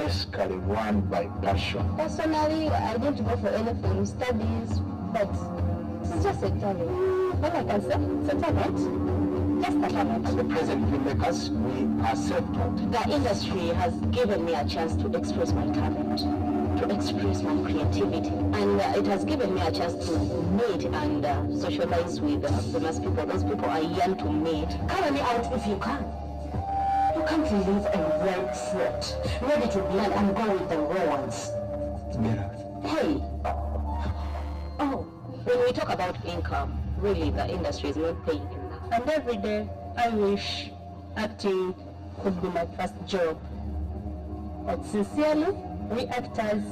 basically run by passion? Personally, I didn't go for any film studies, but it's just a talent. All I can say, it's a talent. Just a talent. As the present filmmakers, we are self-taught. The industry has given me a chance to express my talent, to express my creativity, and it has given me a chance to meet and socialize with famous people. Those people I yearn to meet. Carry me out if you can. You can't leave a red foot, ready to blend and go with the raw ones. Yeah. Hey. Oh, when we talk about income, really the industry is not paying enough. And every day, I wish acting could be my first job. But sincerely, we actors,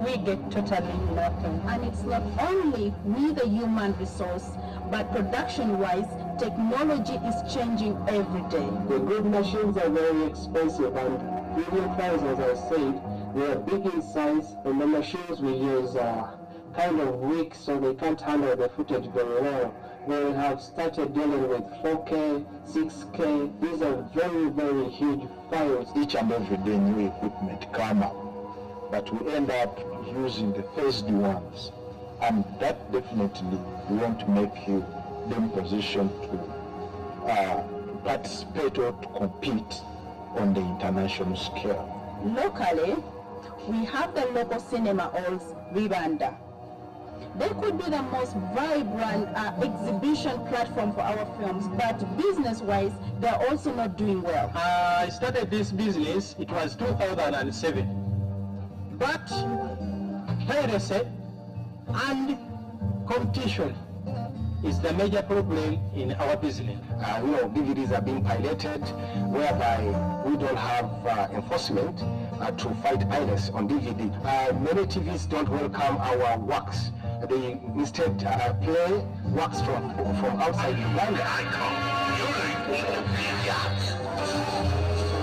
we get totally nothing. And it's not only we the human resource, but production-wise, technology is changing every day. The good machines are very expensive, and video files, as I said, they are big in size, and the machines we use are kind of weak, so they can't handle the footage very well. We have started dealing with 4K, 6K. These are very, very huge files. Each and every day new equipment come up, but we end up using the phased ones, and that definitely won't make you in position to participate or to compete on the international scale. Locally, we have the local cinema halls, Vibanda. They could be the most vibrant exhibition platform for our films, but business-wise, they're also not doing well. I started this business, it was 2007. But piracy and competition is the major problem in our business. DVDs are being pirated, whereby we don't have enforcement to fight piracy on DVD. Many TVs don't welcome our works. They instead play works from outside Uganda.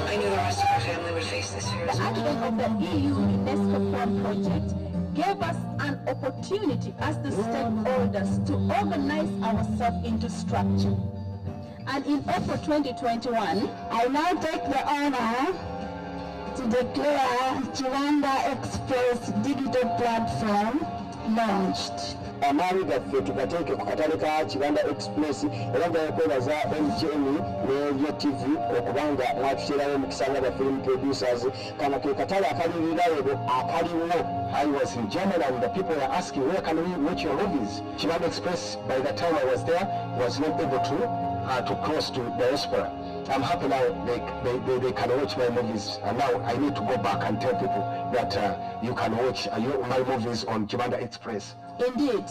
I knew the rest of our family would face this fear. The advent of the EU UNESCOFilm project gave us an opportunity as the stakeholders to organize ourselves into structure. And in April 2021, I now take the honor to declare Chivanda Express digital platform launched. Amaari gaffe tugateeke ku katale ka Chivanda Express era nga kwebaza MTN ne TV okubanga mwatuteerawo omukisa nga film producers. Kano ke katale akalirirawo akaliwo. I was in Germany and the people were asking, where can we watch your movies? Chivanda Express, by the time I was there, was not able to cross to diaspora. I'm happy now they can watch my movies, and now I need to go back and tell people that you can watch my movies on Chivanda Express. Indeed,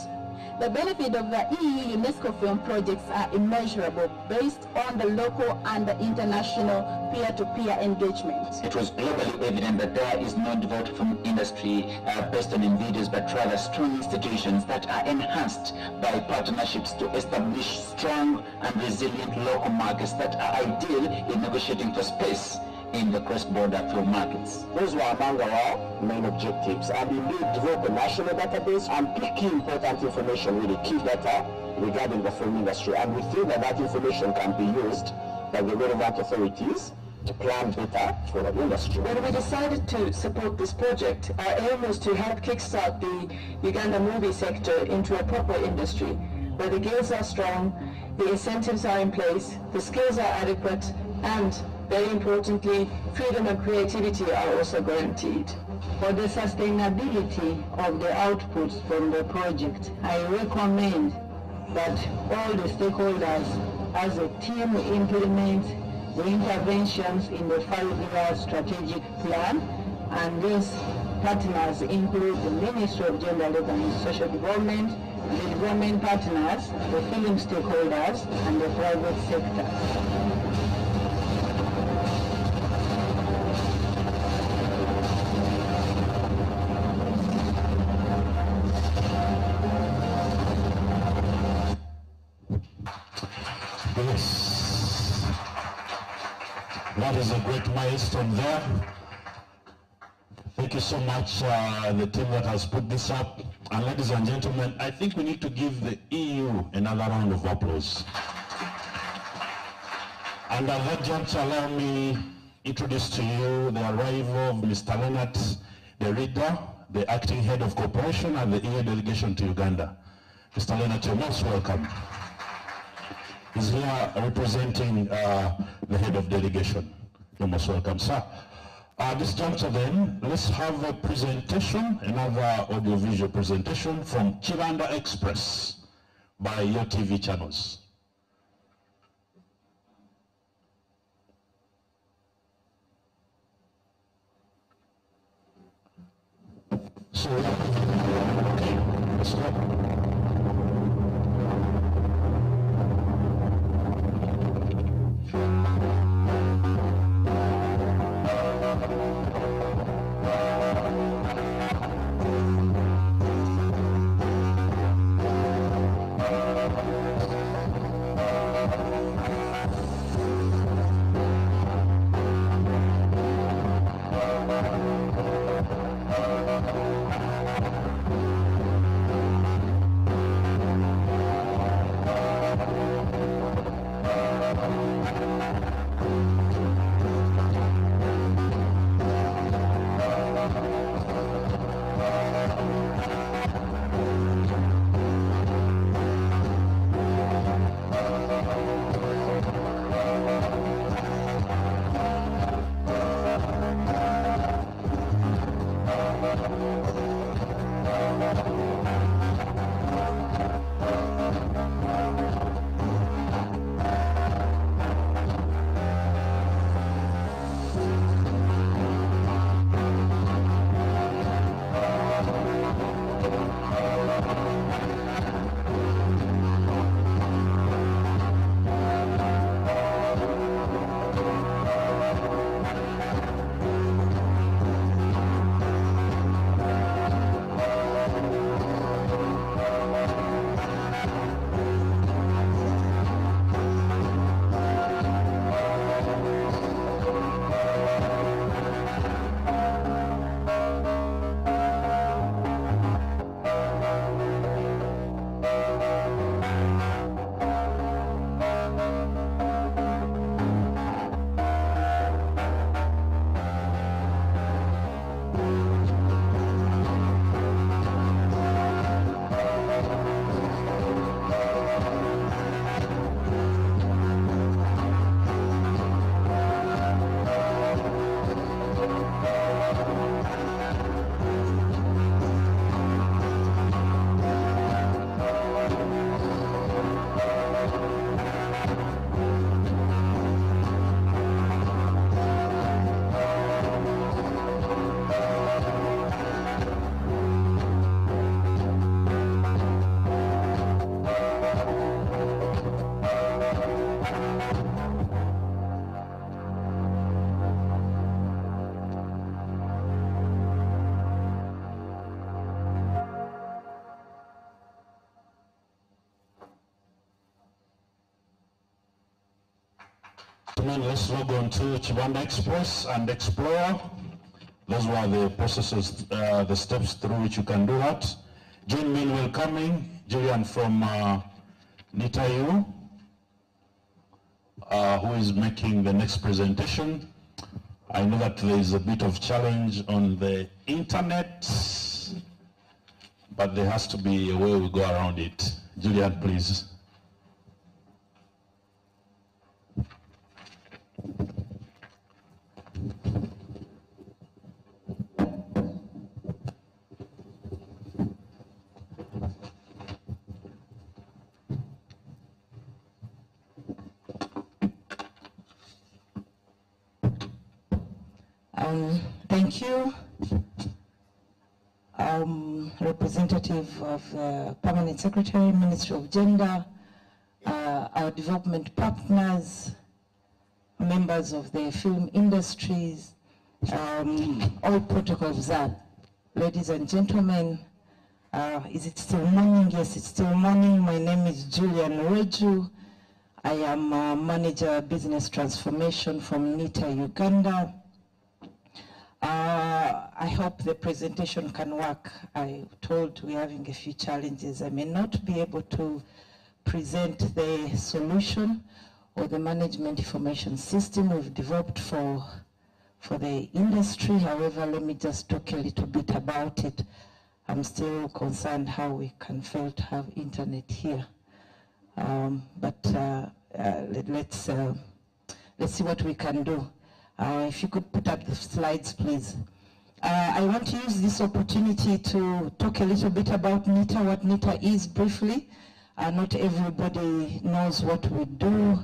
the benefit of the EU UNESCOFilm projects are immeasurable based on the local and the international peer-to-peer engagement. It was globally evident that there is no devoted film industry based on individuals, but rather strong institutions that are enhanced by partnerships to establish strong and resilient local markets that are ideal in negotiating for space in the cross-border film markets. Those were among our main objectives, and indeed develop a national database and pick important information, really key data regarding the film industry, and we think that that information can be used by the relevant authorities to plan better for the industry. When we decided to support this project, our aim was to help kickstart the Uganda movie sector into a proper industry, where the guilds are strong, the incentives are in place, the skills are adequate, and very importantly, freedom and creativity are also guaranteed. For the sustainability of the outputs from the project, I recommend that all the stakeholders as a team implement the interventions in the 5-year strategic plan, and these partners include the Ministry of Gender, Labour and Social Development, the development partners, the film stakeholders, and the private sector. Yes, that is a great milestone there. Thank you so much, the team that has put this up. And ladies and gentlemen, I think we need to give the EU another round of applause. And at that juncture, allow me introduce to you the arrival of Mr. Leonard Derrida, the acting head of cooperation and the EU delegation to Uganda. Mr. Leonard, you're most welcome. He's here representing the head of delegation. You're most welcome, sir. This juncture then, let's have a presentation, another audiovisual presentation from Chibanda Express by your TV channels. So, okay, let's go. Let's log on to Chibanda Express and Explorer. Those were the processes, the steps through which you can do that. Join me in welcoming Julian from NITAU, who is making the next presentation. I know that there is a bit of challenge on the internet, but there has to be a way we go around it. Julian, please. Thank you, representative of Permanent Secretary, Ministry of Gender, our development partners, members of the film industries, all protocols up. Ladies and gentlemen, is it still morning? Yes, it's still morning. My name is Julian Reju. I am Manager Business Transformation from NITA Uganda. I hope the presentation can work. I told we're having a few challenges. I may not be able to present the solution or the management information system we've developed for for the industry. However, let me just talk a little bit about it. I'm still concerned how we can fail to have internet here. Let's see what we can do. If you could put up the slides, please. I want to use this opportunity to talk a little bit about NITA, what NITA is briefly. Not everybody knows what we do.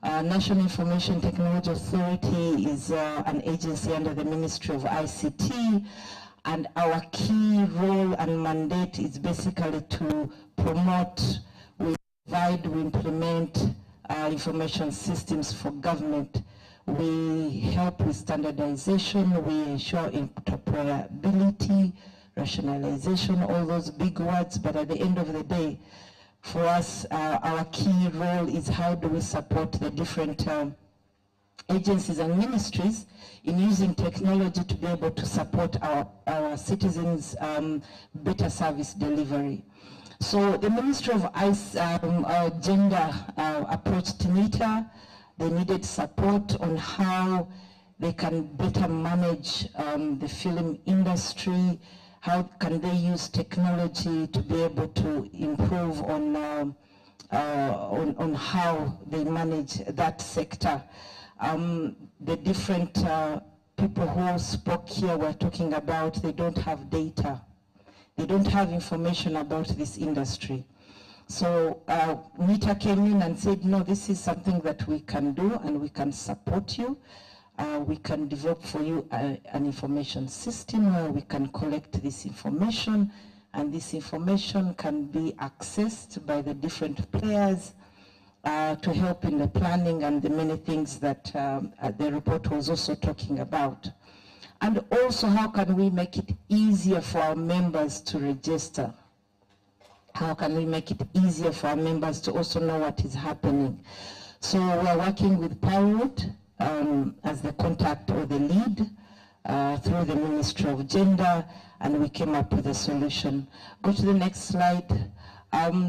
National Information Technology Authority is an agency under the Ministry of ICT, and our key role and mandate is basically to promote, we provide, we implement information systems for government. We help with standardization, we ensure interoperability, rationalization, all those big words, but at the end of the day, for us, our key role is how do we support the different agencies and ministries in using technology to be able to support our citizens' better service delivery. So the Ministry of Gender approached NITA. They needed support on how they can better manage the film industry. How can they use technology to be able to improve on how they manage that sector? The different people who spoke here were talking about they don't have data. They don't have information about this industry. So NITA came in and said, no, this is something that we can do and we can support you. We can develop for you an information system where we can collect this information, and this information can be accessed by the different players to help in the planning and the many things that the report was also talking about. And also, how can we make it easier for our members to register? How can we make it easier for our members to also know what is happening? So we're working with Parliament as the contact or the lead through the Ministry of Gender, and we came up with a solution. Go to the next slide.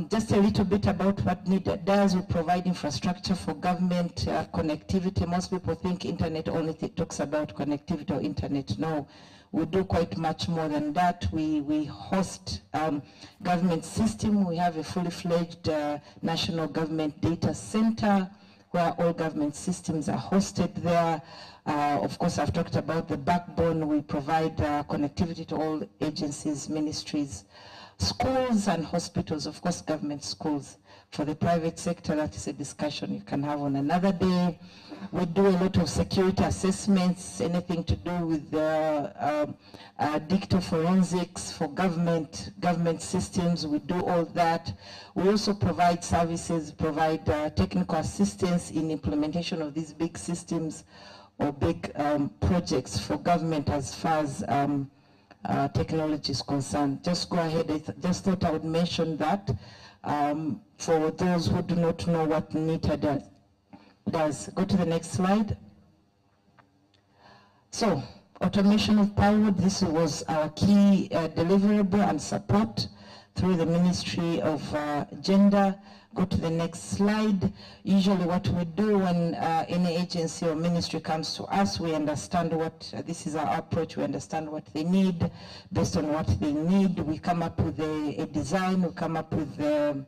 Just a little bit about what NITA does. We provide infrastructure for government connectivity. Most people think internet only talks about connectivity or internet. No, we do quite much more than that. We host government system. We have a fully fledged national government data center where all government systems are hosted there. Of course, I've talked about the backbone. We provide connectivity to all agencies, ministries, schools and hospitals, of course, government schools. For the private sector, that is a discussion you can have on another day. We do a lot of security assessments, anything to do with digital forensics for government systems. We do all that. We also provide services, provide technical assistance in implementation of these big systems or big projects for government as far as technology is concerned. Just go ahead. I just thought I would mention that for those who do not know what NITA does. Go to the next slide. So, automation of plywood, this was our key deliverable and support through the Ministry of Gender. Go to the next slide. Usually what we do when any agency or ministry comes to us, we understand what, this is our approach, we understand what they need. Based on what they need, we come up with a design, we come up with a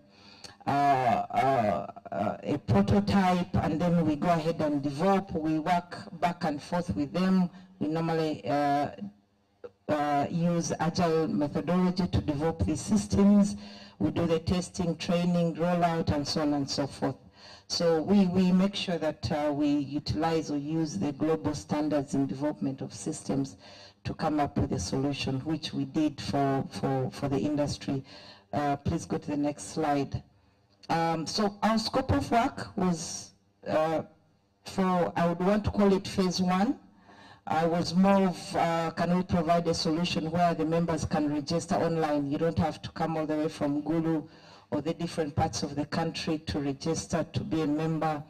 prototype, and then we go ahead and develop. We work back and forth with them. We normally use agile methodology to develop these systems. We do the testing, training, rollout, and so on and so forth. So we make sure that we utilize or use the global standards in development of systems to come up with a solution, which we did for the industry. Please go to the next slide. So our scope of work was for, I would want to call it phase one. Was more of, can we provide a solution where the members can register online? You don't have to come all the way from Gulu or the different parts of the country to register to be a member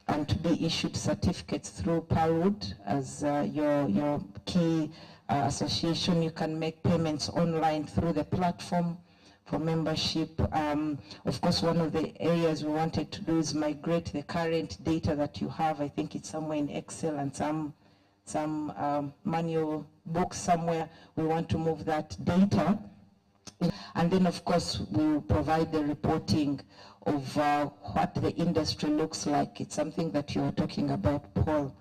and to be issued certificates through Parliament as your key association. You can make payments online through the platform for membership. Of course, one of the areas we wanted to do is migrate the current data that you have. I think it's somewhere in Excel and some some manual books somewhere. We want to move that data. And then, of course, we'll provide the reporting of what the industry looks like. It's something that you were talking about, Paul.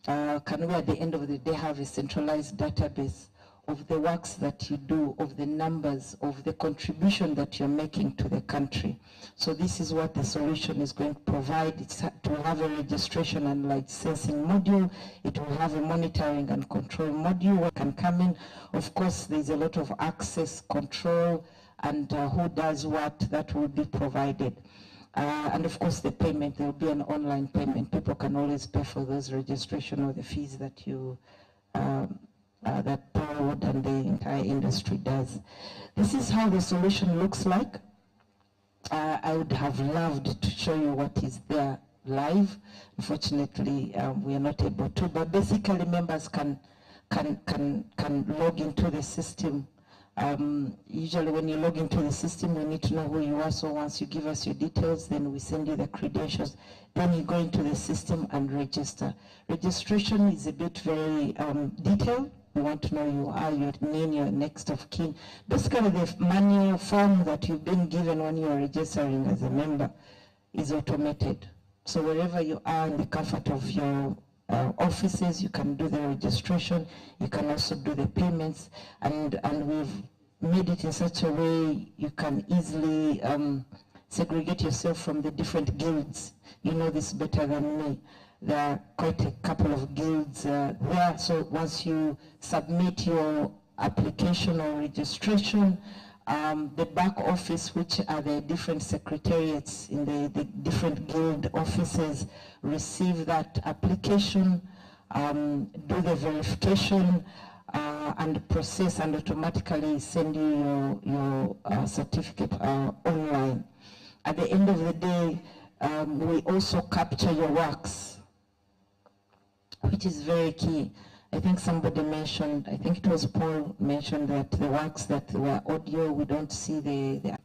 Can we, at the end of the day, have a centralized database of the works that you do, of the numbers, of the contribution that you're making to the country? So this is what the solution is going to provide. It will have a registration and licensing module. It will have a monitoring and control module where can come in. Of course, there's a lot of access control and who does what, that will be provided. And of course the payment, there will be an online payment. People can always pay for those registration or the fees that you that Powerwood and the entire industry does. This is how the solution looks like. I would have loved to show you what is there live. Unfortunately, we are not able to, but basically members can log into the system. Usually when you log into the system, we need to know who you are. So once you give us your details, then we send you the credentials. Then you go into the system and register. Registration is a bit very detailed. We want to know you are, your name, your next of kin. Basically the manual form that you've been given when you are registering as a member is automated. So wherever you are in the comfort of your offices, you can do the registration, you can also do the payments, and we've made it in such a way you can easily segregate yourself from the different guilds. You know this better than me. There are quite a couple of guilds there, so once you submit your application or registration, the back office, which are the different secretariats in the different guild offices, receive that application, do the verification, and process and automatically send you your certificate online. At the end of the day, we also capture your works, which is very key. I think somebody mentioned, I think it was Paul mentioned that the works that were audio, we don't see the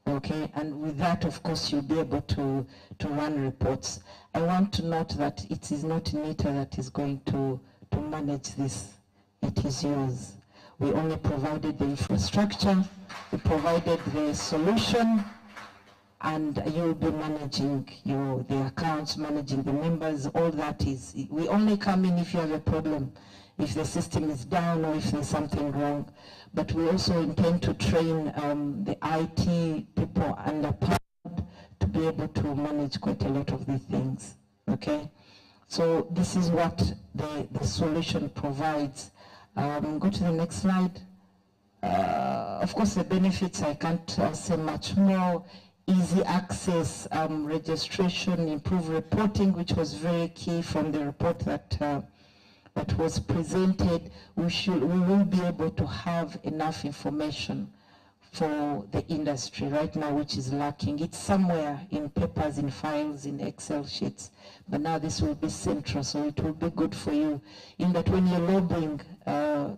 okay, and with that, of course, you'll be able to run reports. I want to note that it is not NITA that is going to manage this. It is yours. We only provided the infrastructure, we provided the solution, and you'll be managing the accounts, managing the members. All that is, we only come in if you have a problem, if the system is down or if there's something wrong. But we also intend to train the IT people under Powerwood to be able to manage quite a lot of these things, okay? So this is what the solution provides. Go to the next slide. Of course, the benefits, I can't say much more. Easy access, registration, improved reporting, which was very key from the report that was presented. We will be able to have enough information for the industry right now, which is lacking. It's somewhere in papers, in files, in Excel sheets, but now this will be central, so it will be good for you in that when you're lobbying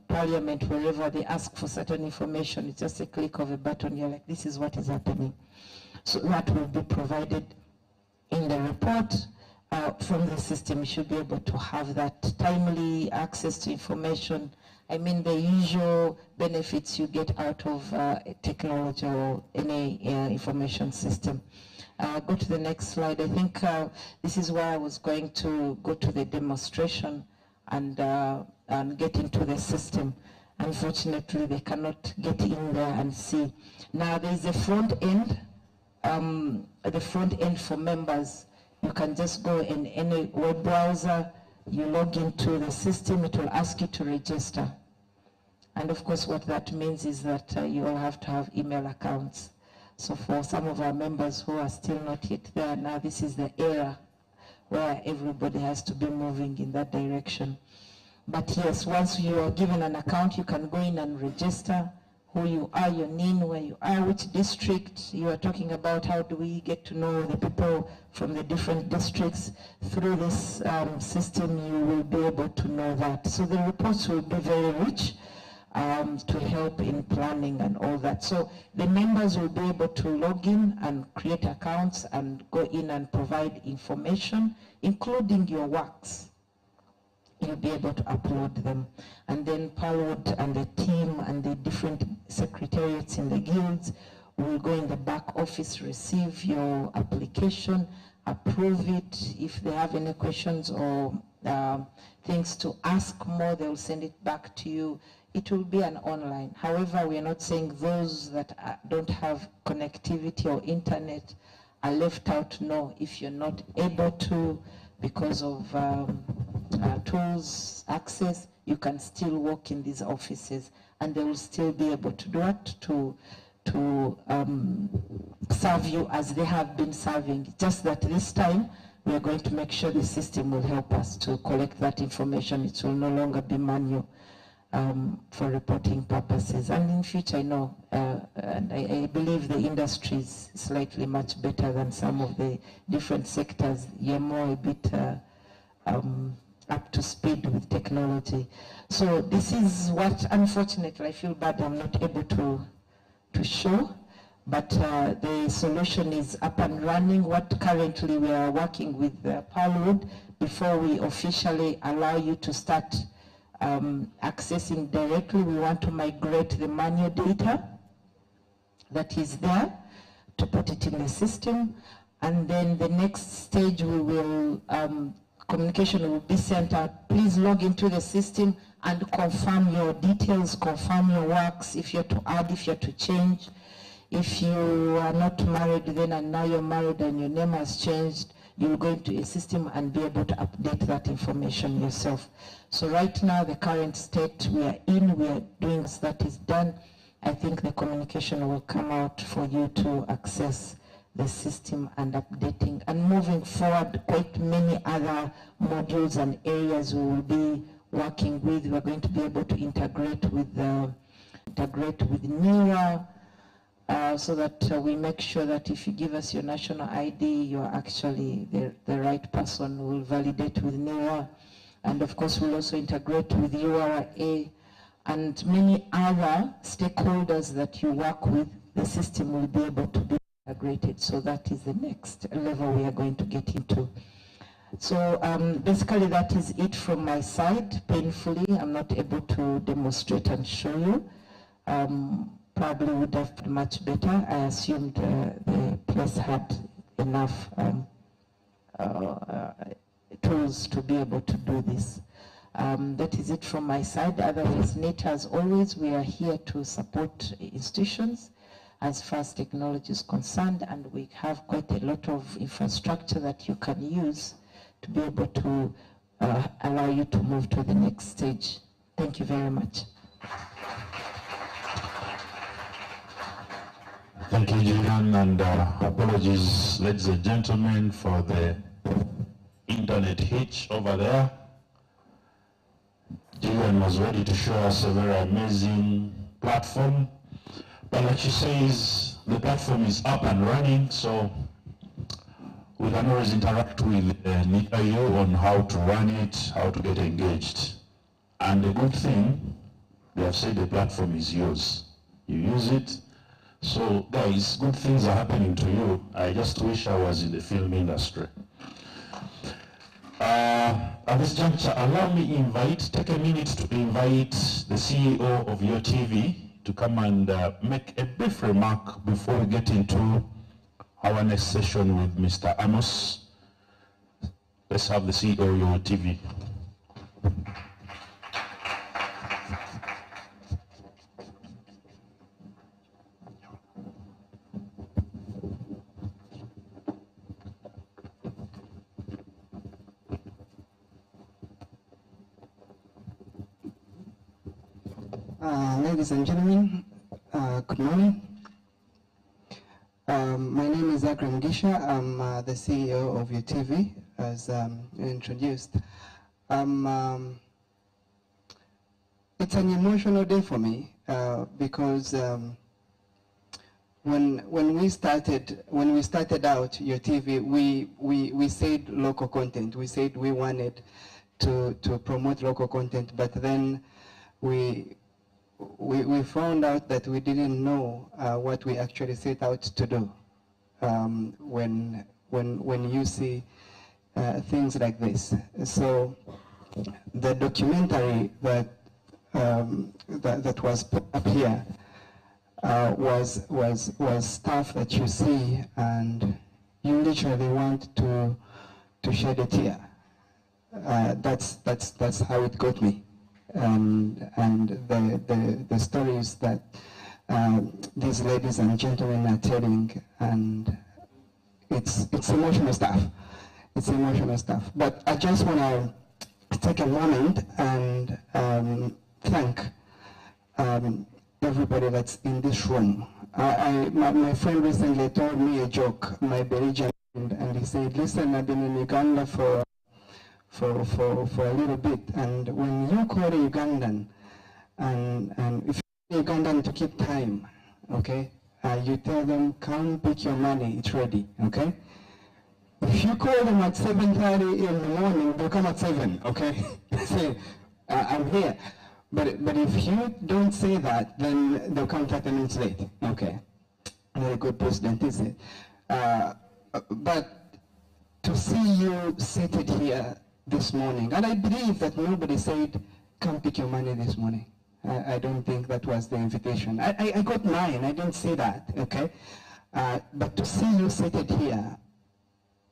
Parliament, wherever they ask for certain information, it's just a click of a button, you're like, this is what is happening. So that will be provided in the report from the system. You should be able to have that timely access to information. I mean the usual benefits you get out of technology or any information system. Go to the next slide. I think this is where I was going to go to the demonstration and get into the system. Unfortunately, they cannot get in there and see. Now there's a front end. The front end for members, you can just go in any web browser, you log into the system, it will ask you to register. And of course what that means is that you will have to have email accounts. So for some of our members who are still not yet there, now this is the era where everybody has to be moving in that direction. But yes, once you are given an account, you can go in and register who you are, your name, where you are, which district you are talking about. How do we get to know the people from the different districts? Through this system, you will be able to know that. So the reports will be very rich to help in planning and all that. So the members will be able to log in and create accounts and go in and provide information, including your works. you'll be able to upload them. And then Palwood and the team and the different secretariats in the guilds will go in the back office, receive your application, approve it. If they have any questions or things to ask more, they'll send it back to you. It will be an online. However, we are not saying those that don't have connectivity or internet are left out. No, if you're not able to, because of tools, access, you can still work in these offices and they will still be able to do it, to serve you as they have been serving. Just that this time, we are going to make sure the system will help us to collect that information. It will no longer be manual for reporting purposes. And in future, I know, and I believe the industry is slightly much better than some of the different sectors. You're more a bit up to speed with technology. So this is what, unfortunately, I feel bad I'm not able to show, but the solution is up and running. What currently we are working with Palwood, before we officially allow you to start accessing directly, we want to migrate the manual data that is there to put it in the system. And then the next stage, we will, communication will be sent out. Please log into the system and confirm your details, confirm your works, if you're to add, if you're to change. If you are not married then and now you're married and your name has changed, you'll go into a system and be able to update that information yourself. So right now, the current state we are in, we are doing that is done. I think the communication will come out for you to access the system and updating. And moving forward, quite many other modules and areas we will be working with. We're going to be able to integrate with NERA, so that we make sure that if you give us your national ID, you're actually the right person. We'll validate with NERA. And of course, we'll also integrate with URA and many other stakeholders that you work with. The system will be able to be integrated. So that is the next level we are going to get into. So basically that is it from my side. Painfully, I'm not able to demonstrate and show you. Probably would have been much better. I assumed the place had enough tools to be able to do this. That is it from my side. Otherwise, NET, as always, we are here to support institutions as far as technology is concerned, and we have quite a lot of infrastructure that you can use to be able to allow you to move to the next stage. Thank you very much. Thank you, Julian, and apologies, ladies and gentlemen, for the internet hitch over there. Julian was ready to show us a very amazing platform, but like she says, the platform is up and running, so we can always interact with NITAU on how to run it, how to get engaged. And the good thing, they have said the platform is yours. You use it. So guys, good things are happening to you. I just wish I was in the film industry. At this juncture, allow me take a minute to invite the CEO of your TV to come and make a brief remark before we get into our next session with Mr. Amos. Let's have the CEO of your TV. Ladies and gentlemen, good morning. My name is Akram Gisha. I'm the CEO of UTV, as introduced. It's an emotional day for me because when we started out UTV, we said local content. We said we wanted to promote local content, but then we found out that we didn't know what we actually set out to do when you see things like this. So the documentary that that was put up here was stuff that you see and you literally want to shed a tear. That's how it got me, and the stories that these ladies and gentlemen are telling, and it's emotional stuff. It's emotional stuff. But I just want to take a moment and thank everybody that's in this room. My friend recently told me a joke, my Belgian friend, and he said, listen, I've been in Uganda for a little bit, and when you call a Ugandan, and if you're Ugandan to keep time, okay, you tell them, come pick your money, it's ready, okay? If you call them at 7:30 in the morning, they'll come at 7, okay? Say, I'm here. But if you don't say that, then they'll come 30 minutes late, okay? Very good president, is it? But to see you seated here this morning, and I believe that nobody said, come pick your money this morning. I don't think that was the invitation. I got mine, I didn't say that, okay? But to see you seated here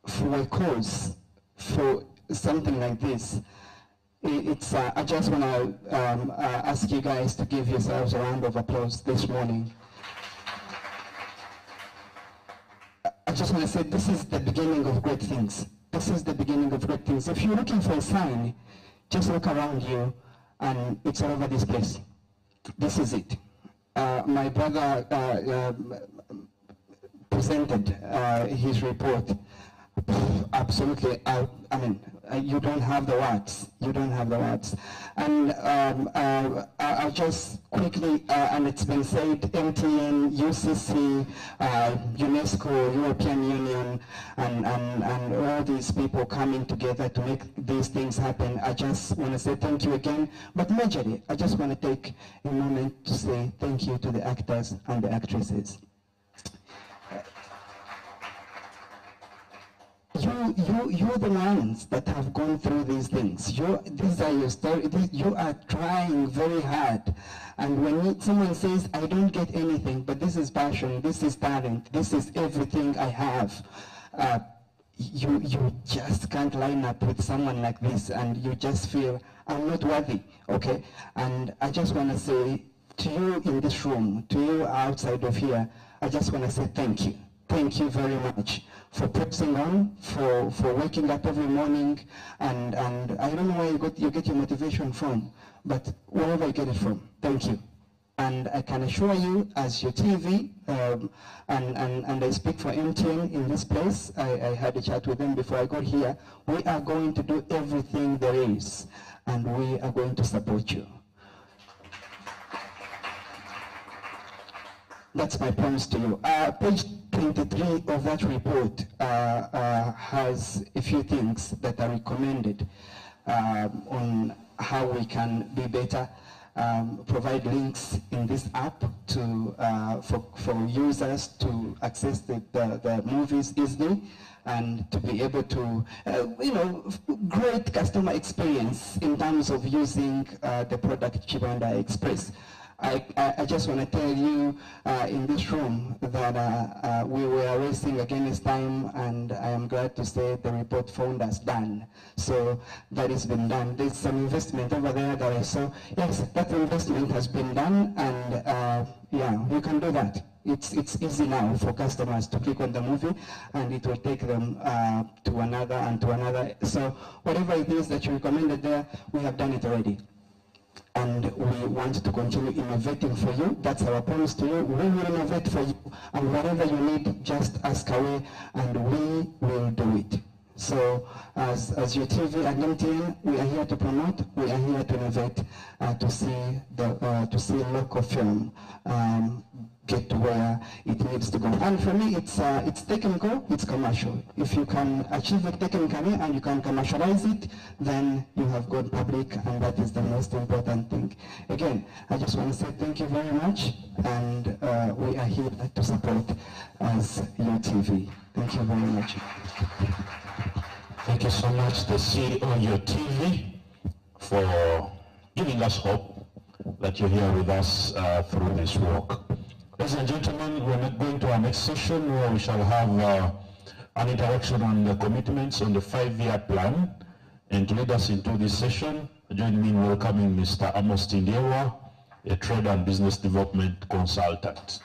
for a cause, for something like this, it's, I just want to ask you guys to give yourselves a round of applause this morning. I just want to say this is the beginning of great things. This is the beginning of great things. If you're looking for a sign, just look around you and it's all over this place. This is it. My brother presented his report. Absolutely, I mean, you don't have the words. You don't have the words. And I'll just quickly, and it's been said, MTN, UCC, UNESCO, European Union, and all these people coming together to make these things happen. I just want to say thank you again. But majorly, I just want to take a moment to say thank you to the actors and the actresses. You're the ones that have gone through these things. These are your stories. You are trying very hard. And when someone says, I don't get anything, but this is passion, this is talent, this is everything I have, you just can't line up with someone like this, and you just feel, I'm not worthy, okay? And I just want to say to you in this room, to you outside of here, I just want to say thank you. Thank you very much for pressing on, for waking up every morning, and I don't know where you get your motivation from, but wherever you get it from, thank you. And I can assure you, as your TV, and I speak for MTN in this place, I had a chat with them before I got here, we are going to do everything there is, and we are going to support you. That's my promise to you. Page 23 of that report has a few things that are recommended on how we can be better. Provide links in this app to for users to access the movies easily and to be able to, great customer experience in terms of using the product Chibanda Express. I just want to tell you in this room that we were racing against time, and I am glad to say the report found us done. So that has been done. There's some investment over there that I saw. Yes, that investment has been done, and yeah, you can do that. It's easy now for customers to click on the movie, and it will take them to another and to another. So whatever it is that you recommended there, we have done it already. And we want to continue innovating for you. That's our promise to you. We will innovate for you, and whatever you need, just ask away, and we will do it. So, as your TV and MTN, we are here to promote. We are here to innovate, to see local film get to where it needs to go. And for me, it's technical, it's commercial. If you can achieve it technically and you can commercialize it, then you have gone public, and that is the most important thing. Again, I just want to say thank you very much, and we are here to support as UTV. Thank you very much. Thank you so much, the CEO of your TV. for giving us hope that you're here with us through this walk. Ladies and gentlemen, we're going to our next session where we shall have an interaction on the commitments on the 5-year plan. And to lead us into this session, join me in welcoming Mr. Amos Tindiewa, a trade and business development consultant.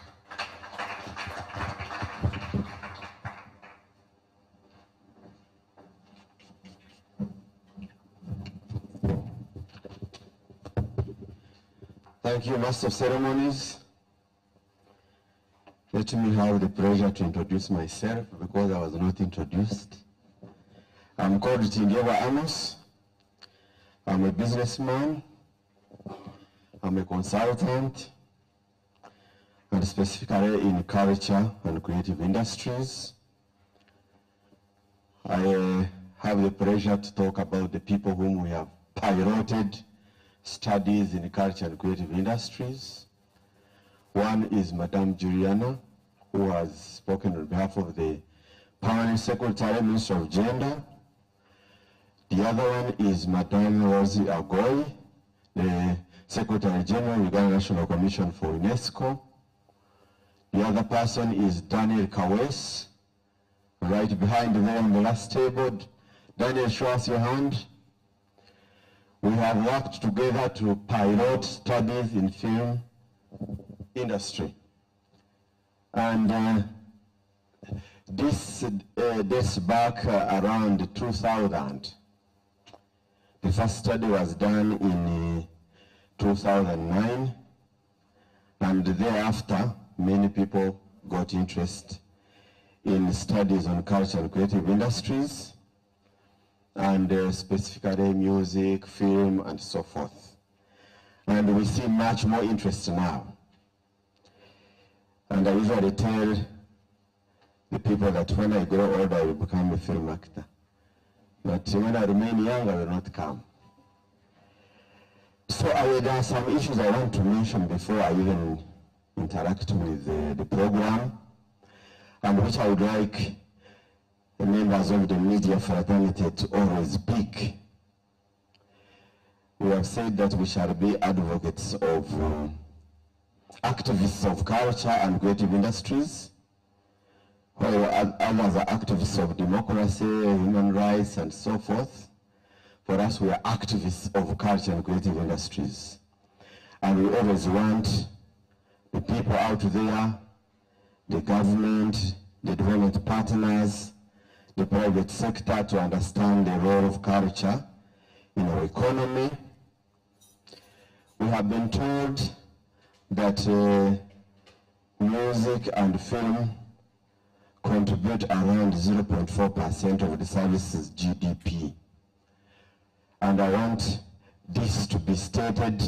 Thank you, Master of Ceremonies. Let me have the pleasure to introduce myself because I was not introduced. I'm called Tindiewa Amos. I'm a businessman. I'm a consultant, and specifically in culture and creative industries. I have the pleasure to talk about the people whom we have piloted studies in culture and creative industries. One is Madame Juliana, who has spoken on behalf of the Permanent Secretary, Minister of Gender. The other one is Madame Rosie Agoy, the Secretary General, Uganda National Commission for UNESCO. The other person is Daniel Kawes, right behind there on the last table. Daniel, show us your hand. We have worked together to pilot studies in film industry. And this dates back around 2000. The first study was done in 2009, and thereafter many people got interest in studies on culture and creative industries, and specifically music, film, and so forth. And we see much more interest now. And I usually tell the people that when I grow older, I will become a film actor. But when I remain young, I will not come. So there are some issues I want to mention before I even interact with the program, and which I would like the members of the media fraternity to always pick. We have said that we shall be advocates of activists of culture and creative industries, while others are activists of democracy, human rights, and so forth. For us, we are activists of culture and creative industries. And we always want the people out there, the government, the development partners, the private sector to understand the role of culture in our economy. We have been told that music and film contribute around 0.4% of the services GDP. And I want this to be stated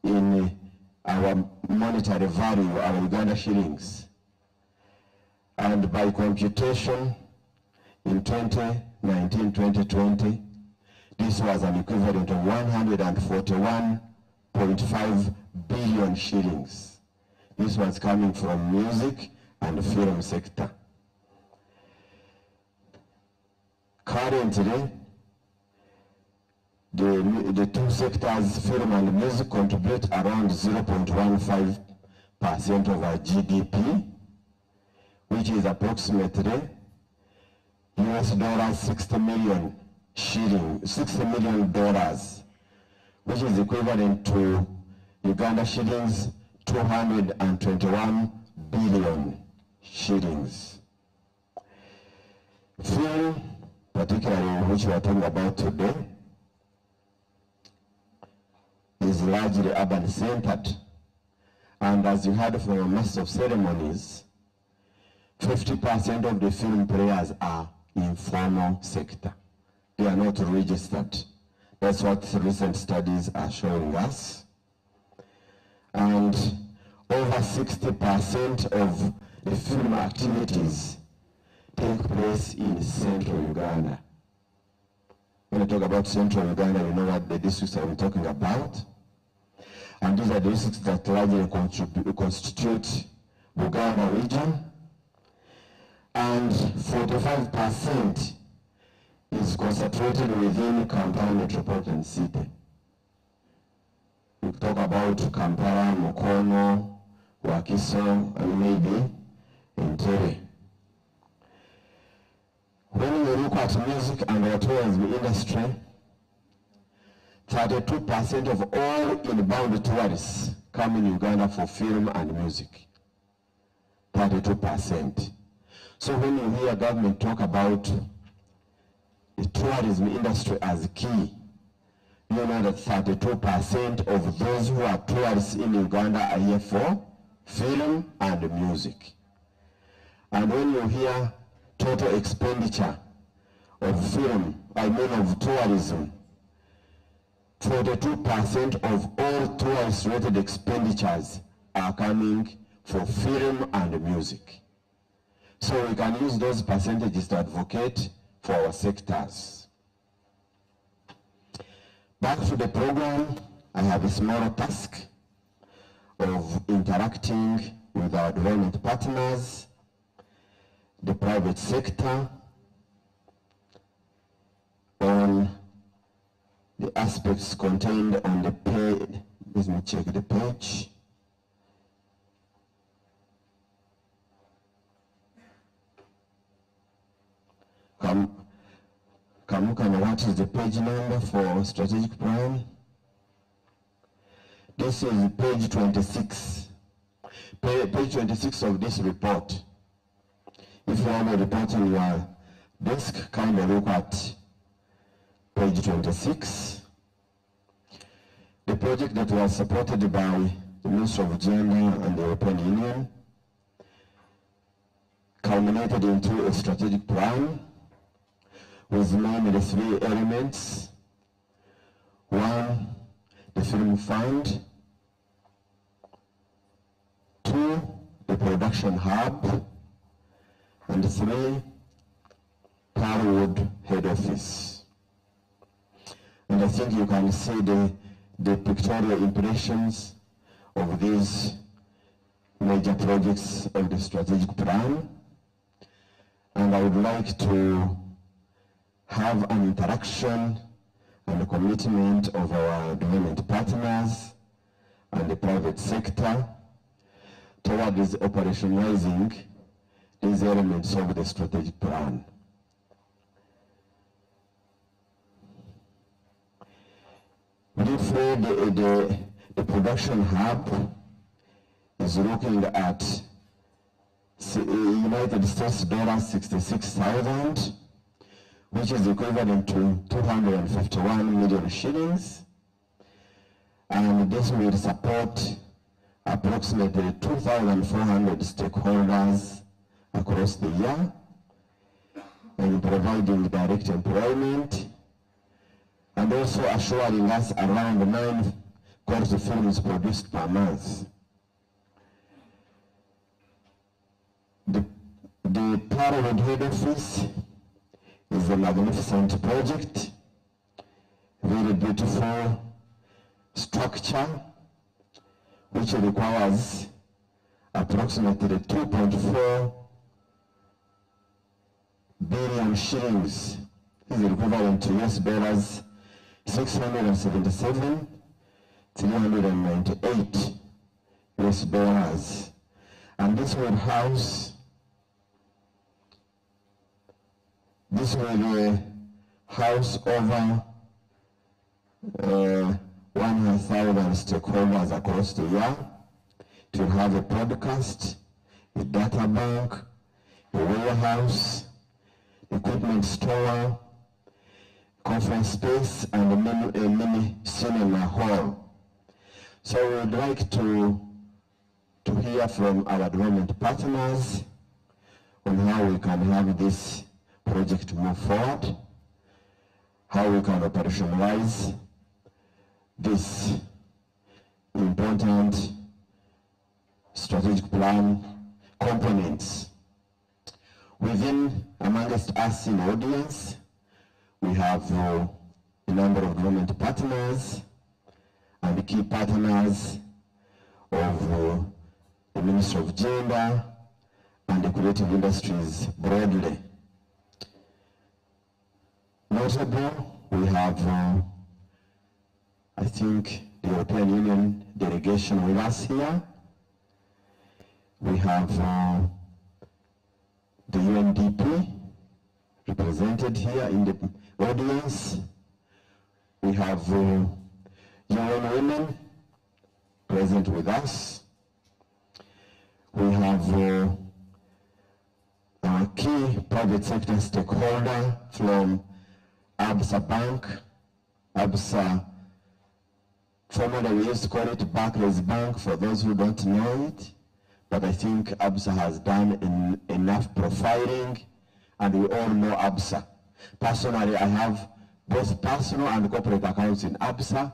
in our monetary value, our Uganda shillings. And by computation, in 2019-2020, this was an equivalent of 141.5 billion shillings. This was coming from music and film sector. Currently, the two sectors, film and music, contribute around 0.15% of our GDP, which is approximately US$ 60 million shillings, $60 million, which is equivalent to Uganda shillings 221 billion shillings. Film, particularly which we are talking about today, is largely urban centered. And as you heard from a master of ceremonies, 50% of the film players are informal sector. They are not registered. That's what recent studies are showing us. And over 60% of the film activities take place in central Uganda. When I talk about central Uganda, you know what the districts I'm talking about. And these are the districts that largely constitute Buganda region. And 45% is concentrated within Kampala metropolitan city. We talk about Kampala, Mukono, Wakiso, and maybe Entebbe. When you look at music and the tourism industry, 32% of all inbound tourists come in Uganda for film and music. 32%. So when you hear government talk about the tourism industry as key, you know that 32% of those who are tourists in Uganda are here for film and music. And when you hear total expenditure of film, of tourism, 42% of all tourist-related expenditures are coming for film and music. So we can use those percentages to advocate for our sectors. Back to the program, I have a small task of interacting with our development partners, the private sector, on the aspects contained on the page. Let me check the page. What is the page number for strategic plan? This is page 26. Page 26 of this report. If you have a report in your desk, kind of look at page 26. The project that was supported by the Ministry of Gender and the European Union culminated into a strategic plan with mainly three elements. One, the film fund. Two, the production hub. And three, Parwood head office. And I think you can see the pictorial impressions of these major projects of the strategic plan. And I would like to have an interaction and a commitment of our development partners and the private sector towards operationalizing these elements of the strategic plan. Briefly, the production hub is looking at United States $66,000, which is equivalent to 251 million shillings. And this will support approximately 2,400 stakeholders across the year and providing direct employment and also assuring us around 9 quality films produced per month. The Parliament head office is a magnificent project, very beautiful structure, which requires approximately 2.4 billion shillings. This is equivalent to US dollars 677,398 US dollars. And this will house, over 1,000 stakeholders across the year. It will have a podcast, a data bank, a warehouse, equipment store, conference space, and a mini cinema hall. So we would like to hear from our development partners on how we can have this project move forward, how we can operationalize this important strategic plan components. Amongst us in the audience, we have a number of development partners and key partners of the Ministry of Gender and the creative industries broadly. Notable, we have, I think, the the European Union delegation with us here. We have the UNDP represented here in the audience. We have UN Women present with us. We have our key private sector stakeholder from Absa Bank. Absa, formerly we used to call it Barclays Bank for those who don't know it, but I think Absa has done enough profiling, and we all know Absa. Personally, I have both personal and corporate accounts in Absa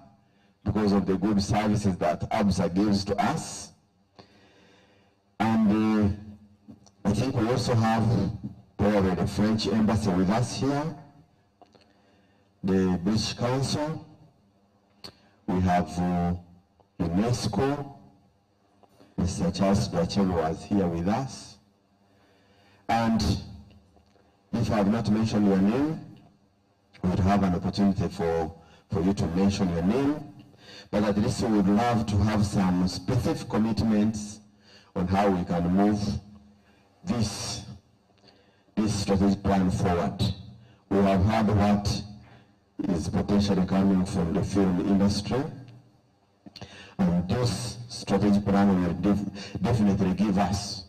because of the good services that Absa gives to us. And I think we also have probably the French embassy with us here, the British Council. We have UNESCO. Mr. Charles Dwachel was here with us. And if I have not mentioned your name, we would have an opportunity for you to mention your name. But at least we would love to have some specific commitments on how we can move this strategic plan forward. We have heard what is potentially coming from the film industry, and this strategic plan will definitely give us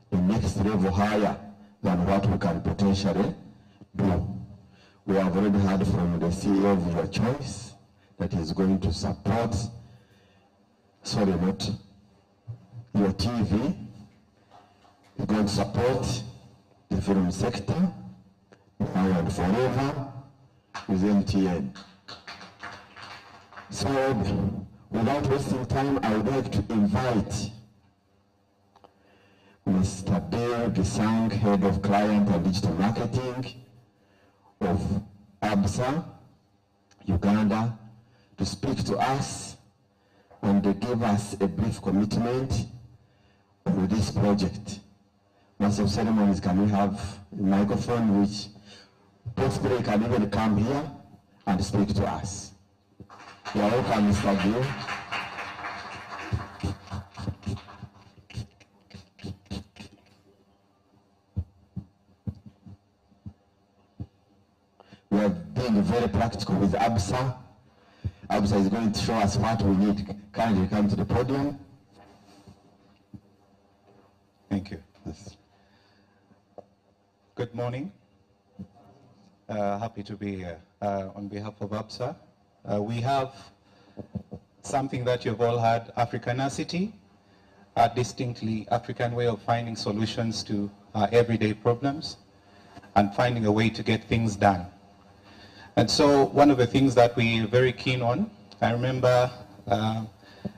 the next level higher than what we can potentially do. We have already heard from the CEO of your choice that is going to support, sorry, not your TV, is going to support the film sector now and forever with MTN. So, without wasting time, I would like to invite Mr. Bill Gisang, Head of Client and Digital Marketing of Absa, Uganda, to speak to us and to give us a brief commitment on this project. Master of Ceremonies, can we have a microphone which possibly can even come here and speak to us? You are welcome, Mr. Bill. We are being very practical with Absa. Absa is going to show us what we need. Kindly come to the podium. Thank you. Yes. Good morning. Happy to be here. On behalf of Absa, we have something that you've all had, Africanacity, a distinctly African way of finding solutions to everyday problems and finding a way to get things done. And so one of the things that we're very keen on, I remember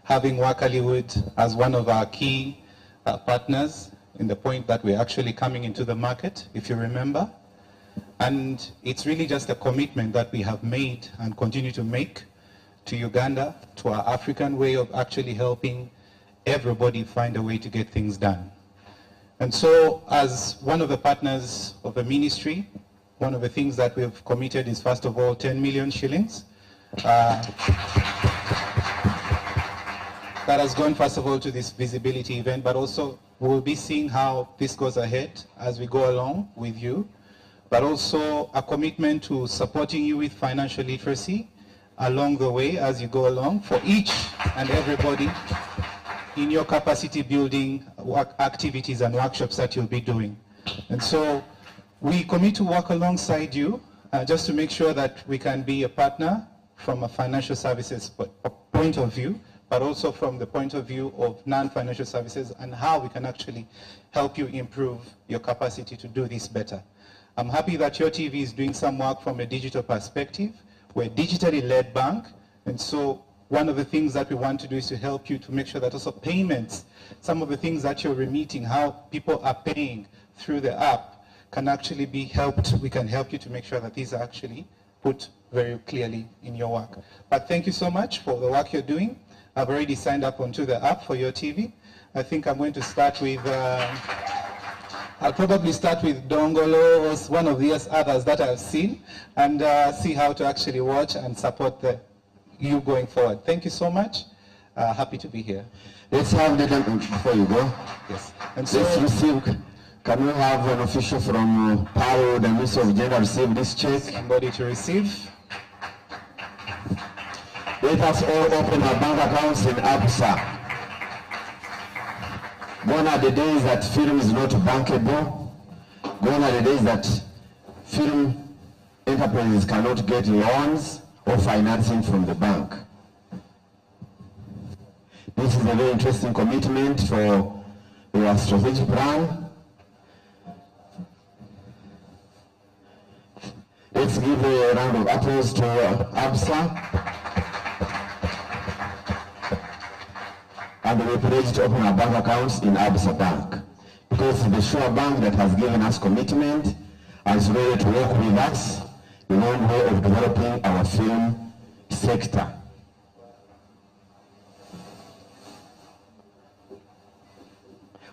having Wakaliwood as one of our key partners in the point that we're actually coming into the market, if you remember. And it's really just a commitment that we have made and continue to make to Uganda, to our African way of actually helping everybody find a way to get things done. And so as one of the partners of the ministry, one of the things that we've committed is, first of all, 10 million shillings. That has gone, first of all, to this visibility event, but also we'll be seeing how this goes ahead as we go along with you, but also a commitment to supporting you with financial literacy along the way as you go along for each and everybody in your capacity building activities and workshops that you'll be doing. And so we commit to work alongside you just to make sure that we can be a partner from a financial services point of view, but also from the point of view of non-financial services and how we can actually help you improve your capacity to do this better. I'm happy that your TV is doing some work from a digital perspective. We're a digitally led bank, and so one of the things that we want to do is to help you to make sure that also payments, some of the things that you're remitting, how people are paying through the app can actually be helped. We can help you to make sure that these are actually put very clearly in your work. But thank you so much for the work you're doing. I've already signed up onto the app for your TV. I think I'm going to start with, I'll probably start with Dongolo or one of the others that I've seen and see how to actually watch and support the you going forward. Thank you so much. Happy to be here. Let's have the before you go. Yes. And so Let's receive. Can we have an official from PAO, the Minister of Gender, receive this check? somebody to receive. Let us all open our bank accounts in ABSA. Gone are the days that film is not bankable. Gone are the days that film enterprises cannot get loans or financing from the bank. This is a very interesting commitment for your strategic plan. Let's give a round of applause to ABSA. And we pledge to open our bank accounts in ABSA Bank, because the sure bank that has given us commitment and is ready to work with us in one way of developing our film sector.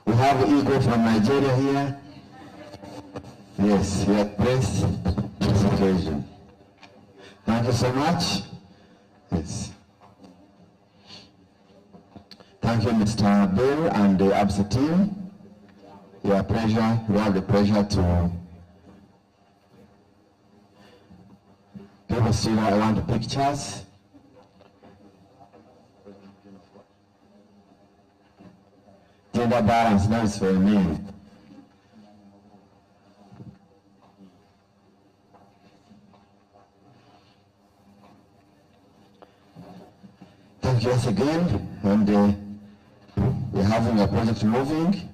We have Igor from Nigeria here. Yes, he had pressed this occasion. Thank you so much. Yes. Thank you, Mr. Bill and the ABSA team. We have the pleasure to people still I want pictures. Gender balance, that is for me. Thank you once again, and we're having a project moving.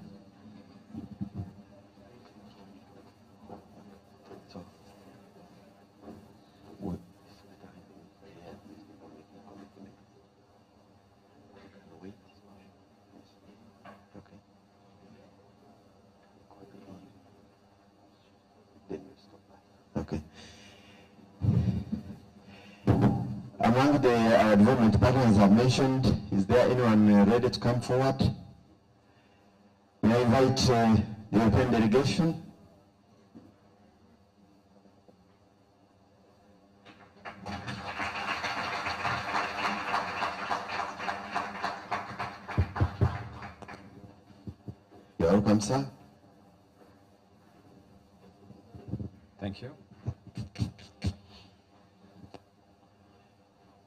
Okay. Among the development partners I've mentioned, is there anyone ready to come forward? May I invite the European delegation? You're welcome, sir. Thank you.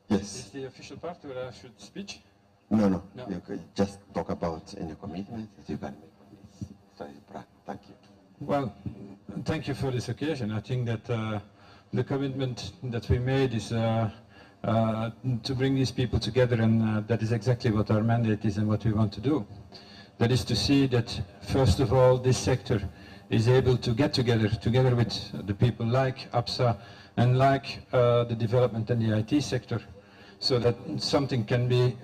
Yes. Is the official part where I should speak? No. No. You could just talk about any commitment that you can make. Thank you. Well, thank you for this occasion. I think that the commitment that we made is to bring these people together, and that is exactly what our mandate is and what we want to do. That is to see that, first of all, this sector is able to get together with the people like ABSA and like the development and the IT sector, so that something can be,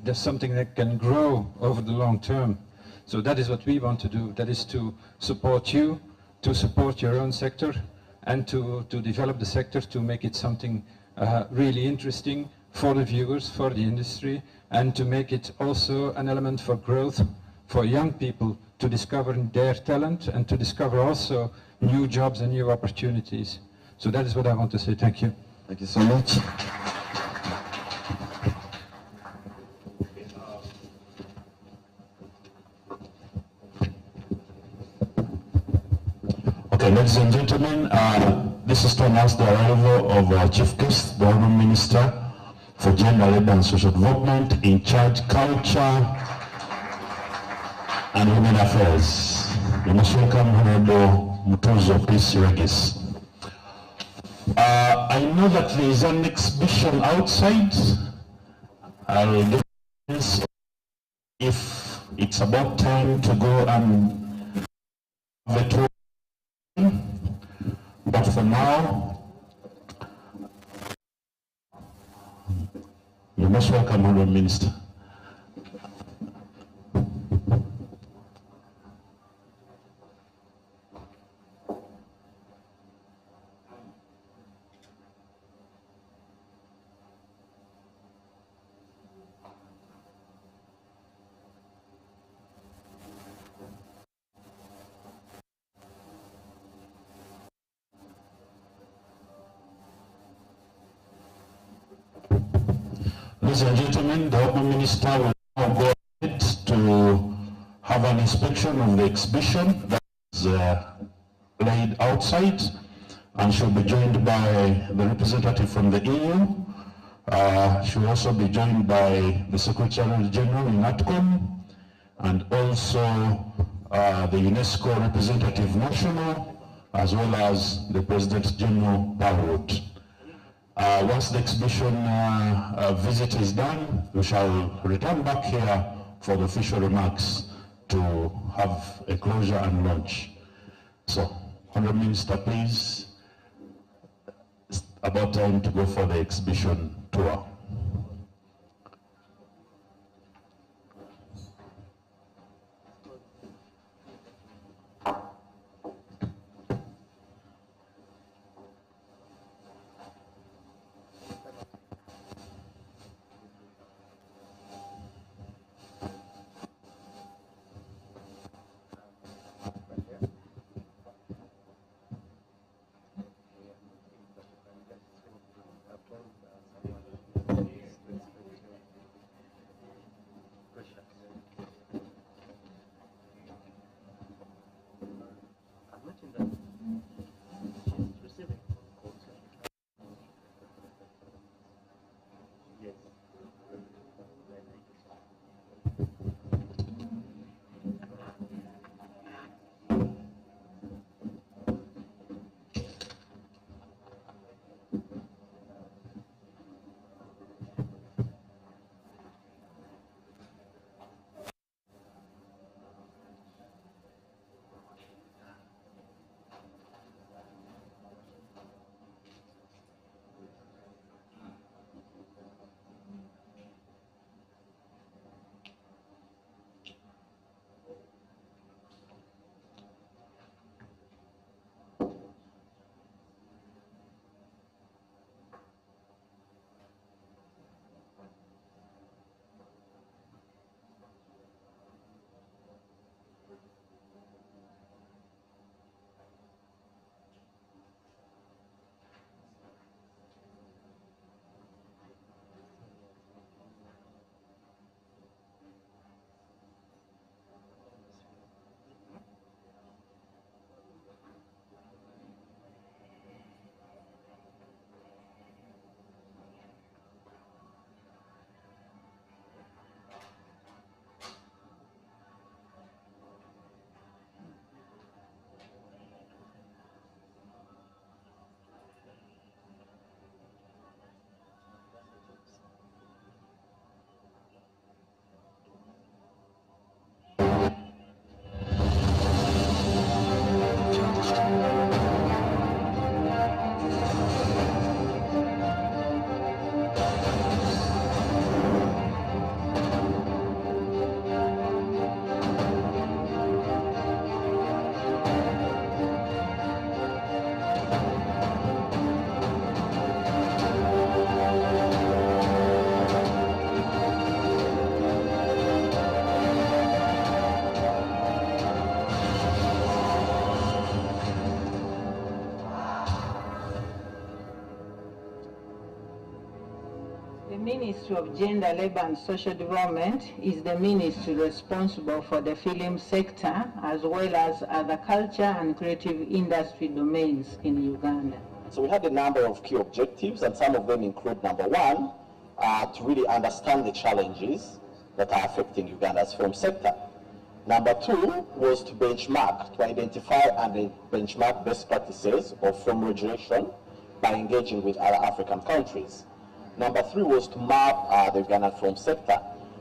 there's something that can grow over the long term. So that is what we want to do. That is to support you, to support your own sector, and to develop the sector to make it something really interesting for the viewers, for the industry, and to make it also an element for growth for young people to discover their talent and to discover also new jobs and new opportunities. So that is what I want to say. Thank you. Thank you so much. Okay, ladies and gentlemen, this is to announce the arrival of our Chief Guest, the Honourable Minister for Gender, Labour and Social Development, in charge culture and women affairs. We must welcome Honourable Mutuzo Peace Regis. I know that there is an exhibition outside. I'll give this if it's about time to go and have a tour. But for now, you must welcome Honourable Minister. Ladies and gentlemen, the Open Minister will now go ahead to have an inspection of the exhibition that is laid outside, and she'll be joined by the representative from the EU. She'll also be joined by the Secretary General in ATCOM, and also the UNESCO representative national, as well as the President General Parliament. Once the exhibition visit is done, we shall return back here for the official remarks to have a closure and launch. So, Honourable Minister, please, it's about time to go for the exhibition tour. The Ministry of Gender, Labour and Social Development is the ministry responsible for the film sector as well as other culture and creative industry domains in Uganda. So we had a number of key objectives, and some of them include, number one, to really understand the challenges that are affecting Uganda's film sector. Number two was to benchmark, to identify and benchmark best practices of film regulation by engaging with other African countries. Number three was to map the Ugandan film sector.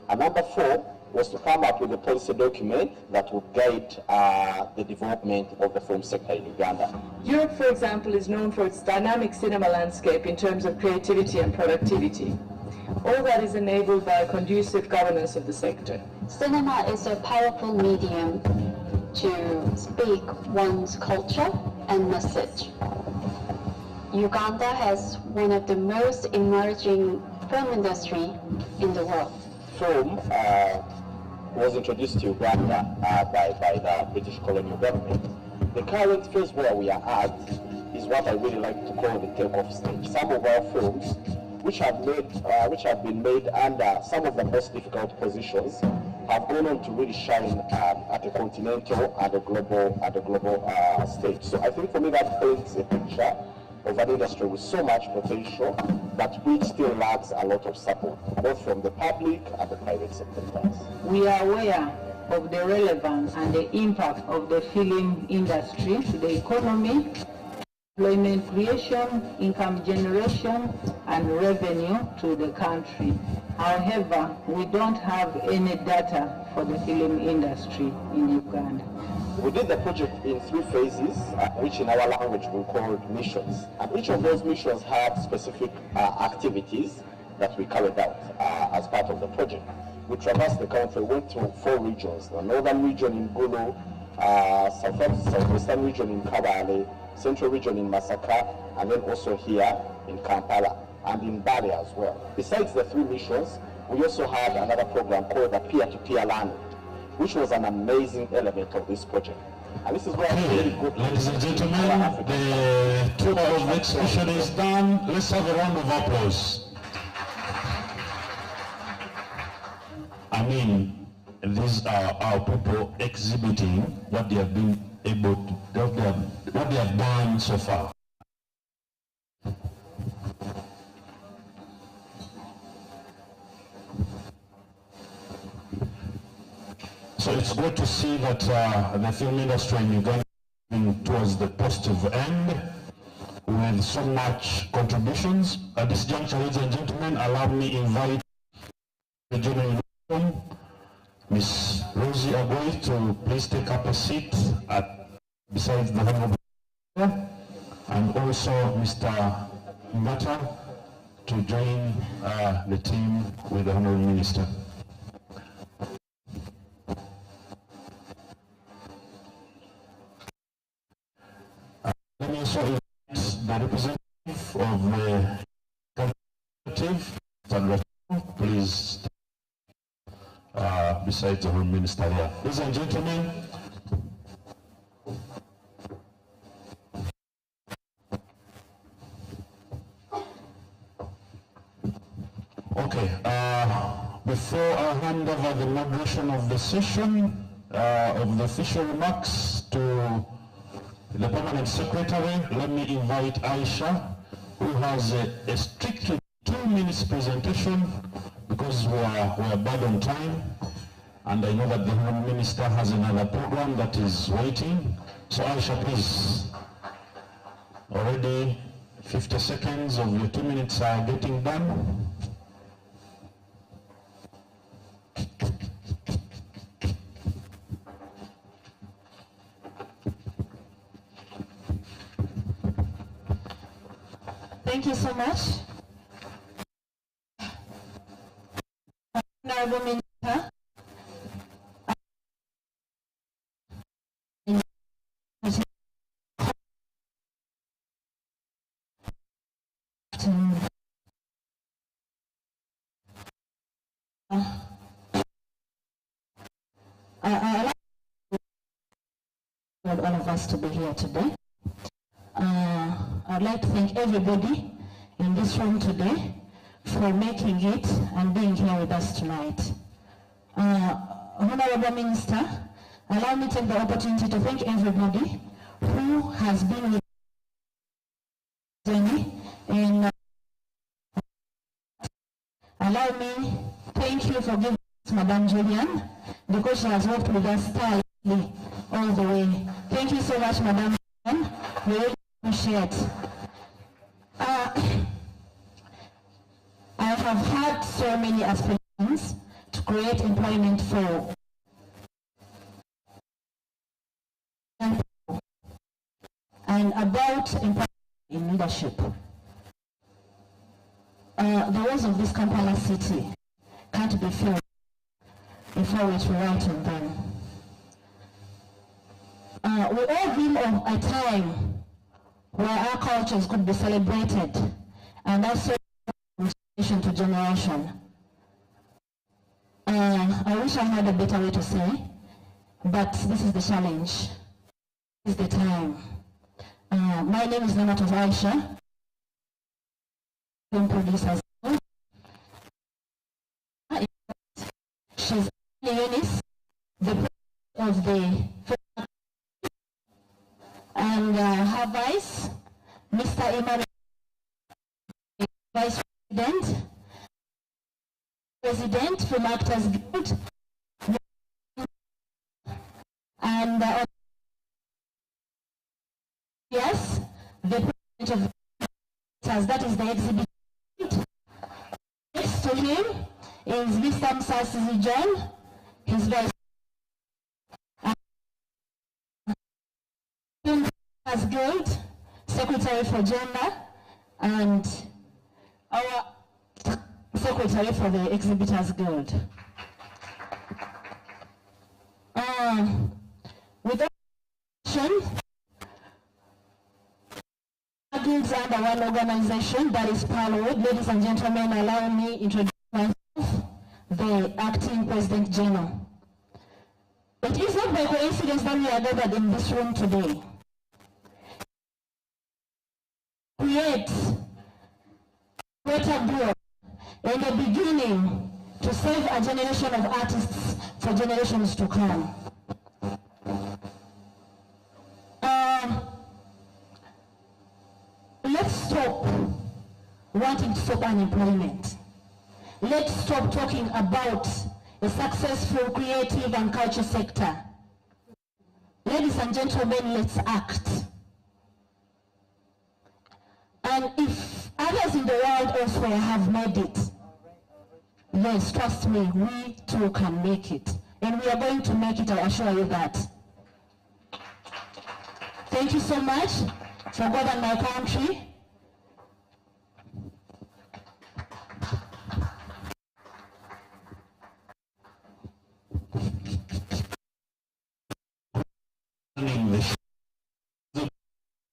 And number four was to come up with a policy document that would guide the development of the film sector in Uganda. Europe, for example, is known for its dynamic cinema landscape in terms of creativity and productivity. All that is enabled by a conducive governance of the sector. Cinema is a powerful medium to speak one's culture and message. Uganda has one of the most emerging film industry in the world. Film was introduced to Uganda by the British colonial government. The current phase where we are at is what I really like to call the take-off stage. Some of our films which have been made under some of the most difficult positions, have gone on to really shine at a continental and a global stage. So I think for me that paints a picture of an industry with so much potential, but which still lacks a lot of support, both from the public and the private sector. We are aware of the relevance and the impact of the film industry to the economy, employment creation, income generation, and revenue to the country. However, we don't have any data for the film industry in Uganda. We did the project in 3 phases, which in our language we called missions. And each of those missions had specific activities that we carried out as part of the project. We traversed the country, went to 4 regions: the northern region in Gulu, southwestern region in Kabale, central region in Masaka, and then also here in Kampala and in Bali as well. Besides the 3 missions, we also had another program called the peer-to-peer learning, which was an amazing element of this project. And this is where really good. Ladies and gentlemen, the tour of the exhibition is done. Let's have a round of applause. I mean, these are our people exhibiting what they have been able to, what they have done so far. So it's great to see that the film industry in Uganda is moving towards the positive end with so much contributions. At this juncture, ladies and gentlemen, allow me to invite the General Ms. Rosie Agoy to please take up a seat beside the Honorable and also Mr. Mbata to join the team with the Honorable Minister. Let me also invite the representative of the executive, please, besides the Home Minister here. Ladies and gentlemen, okay, before I hand over the moderation of the session, of the official remarks to the Permanent Secretary, let me invite Aisha, who has a strictly 2 minutes presentation because we are bad on time, and I know that the Home Minister has another program that is waiting. So Aisha, please. Already 50 seconds of your 2 minutes are getting done. Thank you so much. Honorable Minister, I'd like all of us to be here today. I'd like to thank everybody in this room today for making it and being here with us tonight. Honorable Minister, allow me to take the opportunity to thank everybody who has been with me, and allow me thank you for giving us Madame Julian, because she has worked with us tirelessly all the way. Thank you so much, Madame Julian. We really appreciate. I have had so many aspirations to create employment for and about employment in leadership. The walls of this Kampala city can't be filled before we write on them. We all dream of a time where our cultures could be celebrated, and that's from generation to generation. I wish I had a better way to say, but this is the challenge. This is the time. My name is Namat of Aisha, film producers. Eunice, the president of the and her vice, Mr. Emmanuel, Vice President from Actors Guild, and yes, the president of Actors, that is the exhibit. Next to him is Mr. Msasizi John, his vice as Guild, Secretary for Gender, and our Secretary for the Exhibitors Guild. With that, guilds under one organization, that is Parliament. Ladies and gentlemen, allow me to introduce myself, the Acting President General. It is not by coincidence that we are gathered in this room today. Create greater growth and a beginning to save a generation of artists for generations to come. Let's stop wanting to stop unemployment. Let's stop talking about a successful creative and culture sector. Ladies and gentlemen, let's act. And if others in the world elsewhere have made it, yes, trust me, we too can make it. And we are going to make it, I assure you that. Thank you so much for God and my country.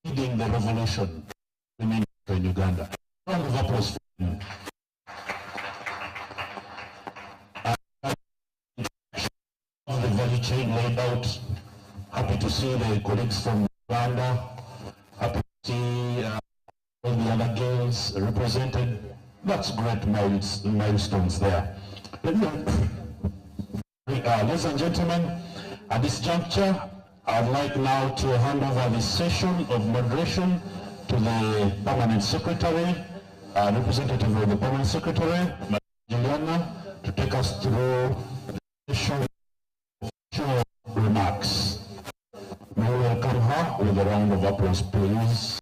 Leading the revolution in Uganda. Round of applause for him. The value chain laid out. Happy to see the colleagues from Uganda. Happy to see all the other girls represented. That's great milestones there. Ladies and gentlemen, at this juncture, I'd like now to hand over this session of moderation to the Permanent Secretary, representative of the Permanent Secretary, Madam Juliana, to take us through the session of remarks. May we welcome her with a round of applause, please.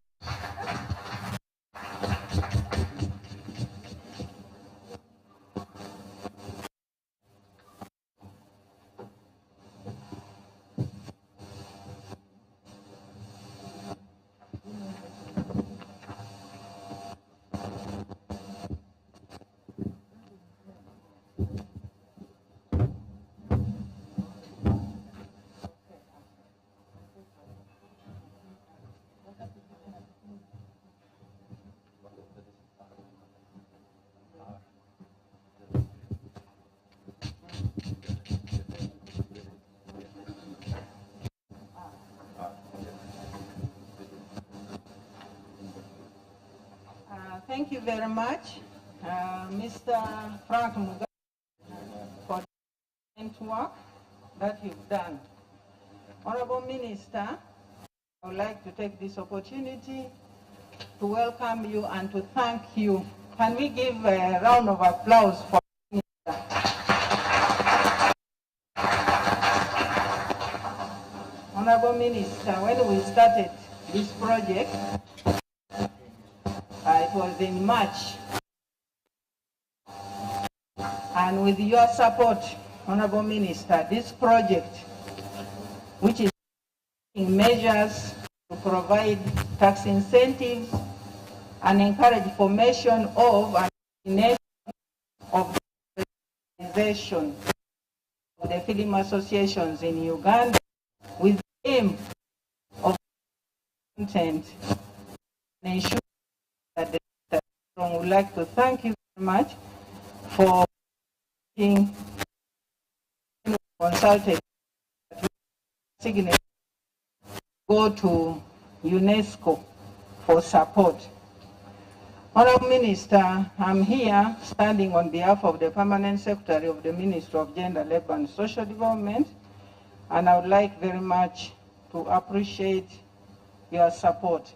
Thank you very much, Mr. Frank Mugabe, for the excellent work that you've done. Honorable Minister, I would like to take this opportunity to welcome you and to thank you. Can we give a round of applause for the Minister? Honorable Minister, when we started this project, it was in March, and with your support, Honorable Minister, this project, which is taking measures to provide tax incentives and encourage formation of and coordination of the organization of the film associations in Uganda with the aim of content and ensure that the I would like to thank you very much for being consulted signature go to UNESCO for support. Honorable Minister, I'm here standing on behalf of the Permanent Secretary of the Ministry of Gender, Labour and Social Development, and I would like very much to appreciate your support.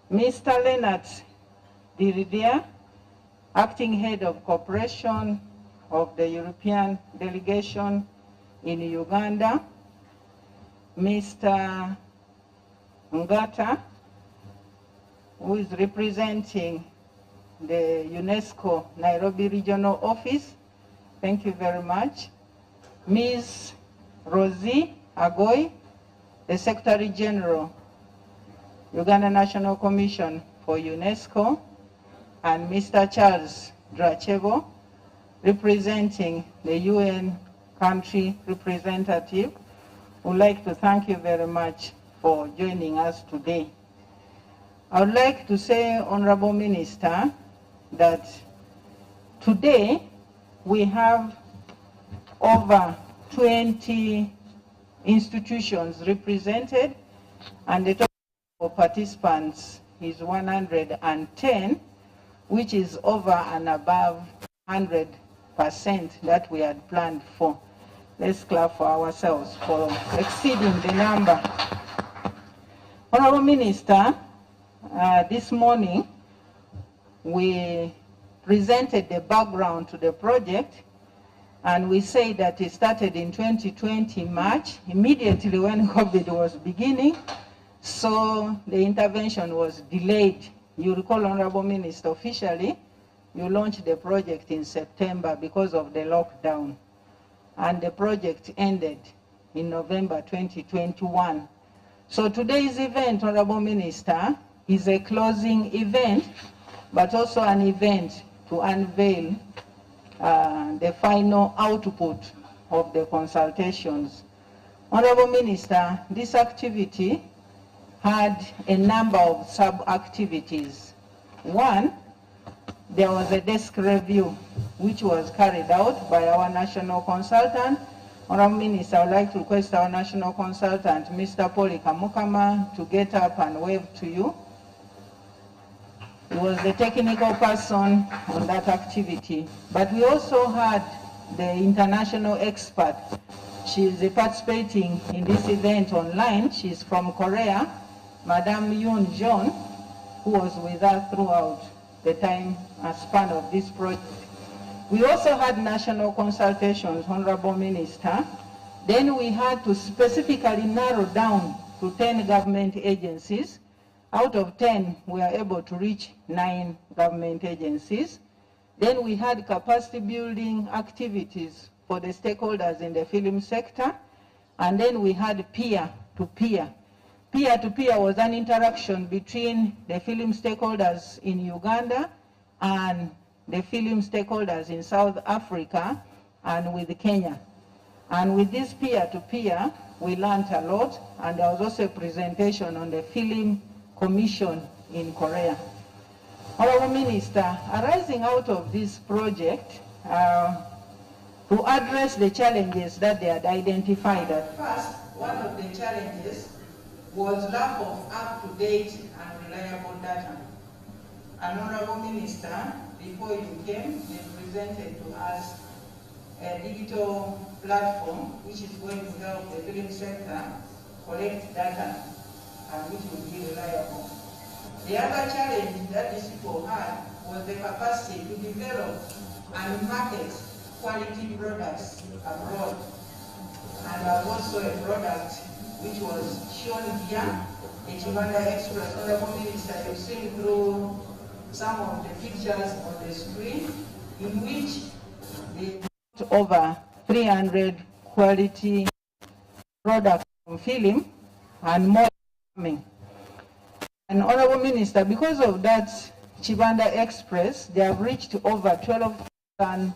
Mr. Leonard Diridia, Acting Head of Cooperation of the European Delegation in Uganda, Mr. Ngata, who is representing the UNESCO Nairobi Regional Office, thank you very much. Ms. Rosie Agoy, the Secretary General, Uganda National Commission for UNESCO, and Mr. Charles Drachevo, representing the UN country representative, would like to thank you very much for joining us today. I would like to say, Honorable Minister, that today we have over 20 institutions represented, and the total of participants is 110, which is over and above 100% that we had planned for. Let's clap for ourselves for exceeding the number. Honorable Minister, this morning we presented the background to the project, and we say that it started in 2020 March, immediately when COVID was beginning, so the intervention was delayed. You recall, Honorable Minister, officially you launched the project in September because of the lockdown, and the project ended in November 2021. So today's event, Honorable Minister, is a closing event, but also an event to unveil the final output of the consultations. Honorable Minister, this activity had a number of sub-activities. One, there was a desk review which was carried out by our national consultant. Honorable Minister, I would like to request our national consultant, Mr. Poli Kamukama, to get up and wave to you. He was the technical person on that activity. But we also had the international expert. She is participating in this event online. She's from Korea, Madame Yoon Jeon, who was with us throughout the time span of this project. We also had national consultations, Honorable Minister. Then we had to specifically narrow down to 10 government agencies. Out of 10, we are able to reach 9 government agencies. Then we had capacity building activities for the stakeholders in the film sector. And then we had peer-to-peer. Peer-to-peer was an interaction between the film stakeholders in Uganda and the film stakeholders in South Africa and with Kenya. And with this peer-to-peer, we learned a lot, and there was also a presentation on the Film Commission in Korea. Honorable Minister, arising out of this project, to address the challenges that they had identified at first, one of the challenges was lack of up-to-date and reliable data. And Honorable Minister, before you came, they presented to us a digital platform which is going to help the film sector collect data and which will be reliable. The other challenge that these people had was the capacity to develop and market quality products abroad. And also a product which was shown here, the Uganda Express. Honorable Minister, you've seen through some of the pictures on the screen, in which they put over 300 quality products from film and more coming. And Honorable Minister, because of that Chibanda Express, they have reached over 12,000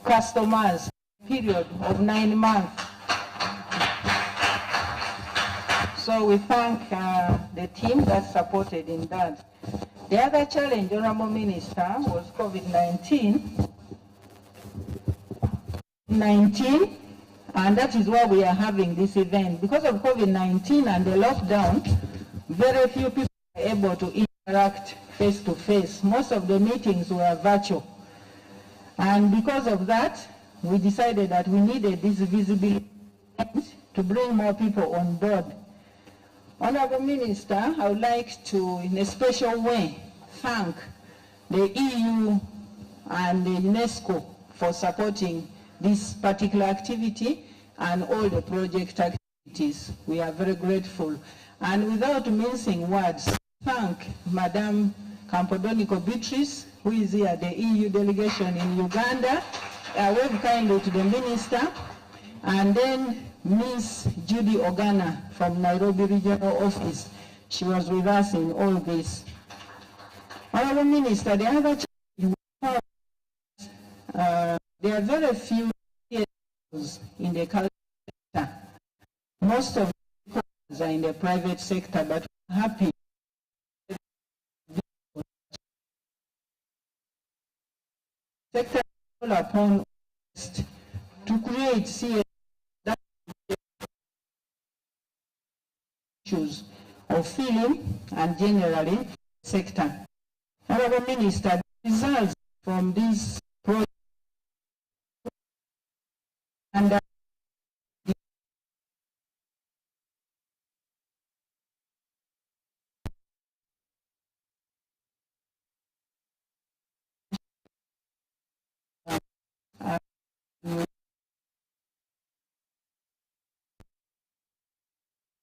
customers in a period of 9 months. So we thank the team that supported in that. The other challenge, Honorable Minister, was COVID-19. And that is why we are having this event. Because of COVID-19 and the lockdown, very few people were able to interact face-to-face. Most of the meetings were virtual. And because of that, we decided that we needed this visibility to bring more people on board. Honorable Minister, I would like to, in a special way, thank the EU and the UNESCO for supporting this particular activity and all the project activities. We are very grateful. And without mincing words, thank Madame Campodonico Beatrice, who is here, the EU delegation in Uganda. Wave kindly to the Minister. And then Ms. Judy Ogana from Nairobi Regional Office. She was with us in all this. Honorable Minister, the other challenge we have, there are very few in the culture sector. Most of the are in the private sector, but we're happy sector upon to create CSR issues of film and generally sector. Honorable Minister, the results from this project and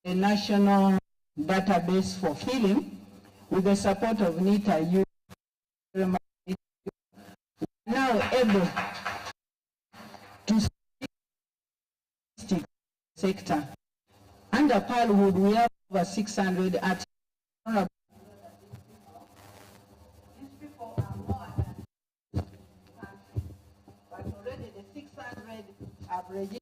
a national database for film with the support of NITA. You are now able to see sector. Under Parliament, we have over 600 articles. These people are more than but already the 600 have registered.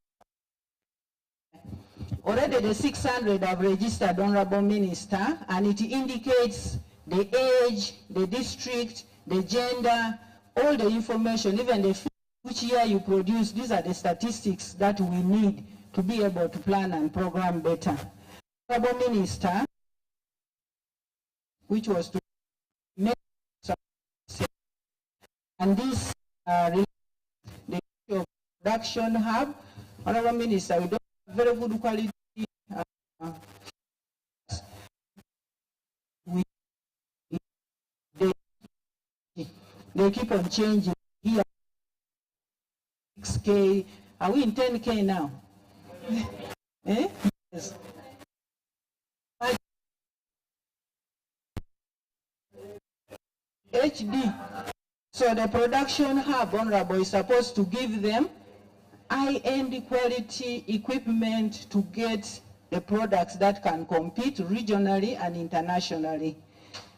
Already the 600 have registered, Honorable Minister, and it indicates the age, the district, the gender, all the information, even the which year you produce. These are the statistics that we need to be able to plan and program better. Honorable Minister, which was to make and this the issue of production hub. Honorable Minister, we don't have very good quality. They keep on changing. Here, 6K. Are we in 10K now? Eh? Yes. HD. So the production hub, Honorable, is supposed to give them high-end quality equipment to get the products that can compete regionally and internationally.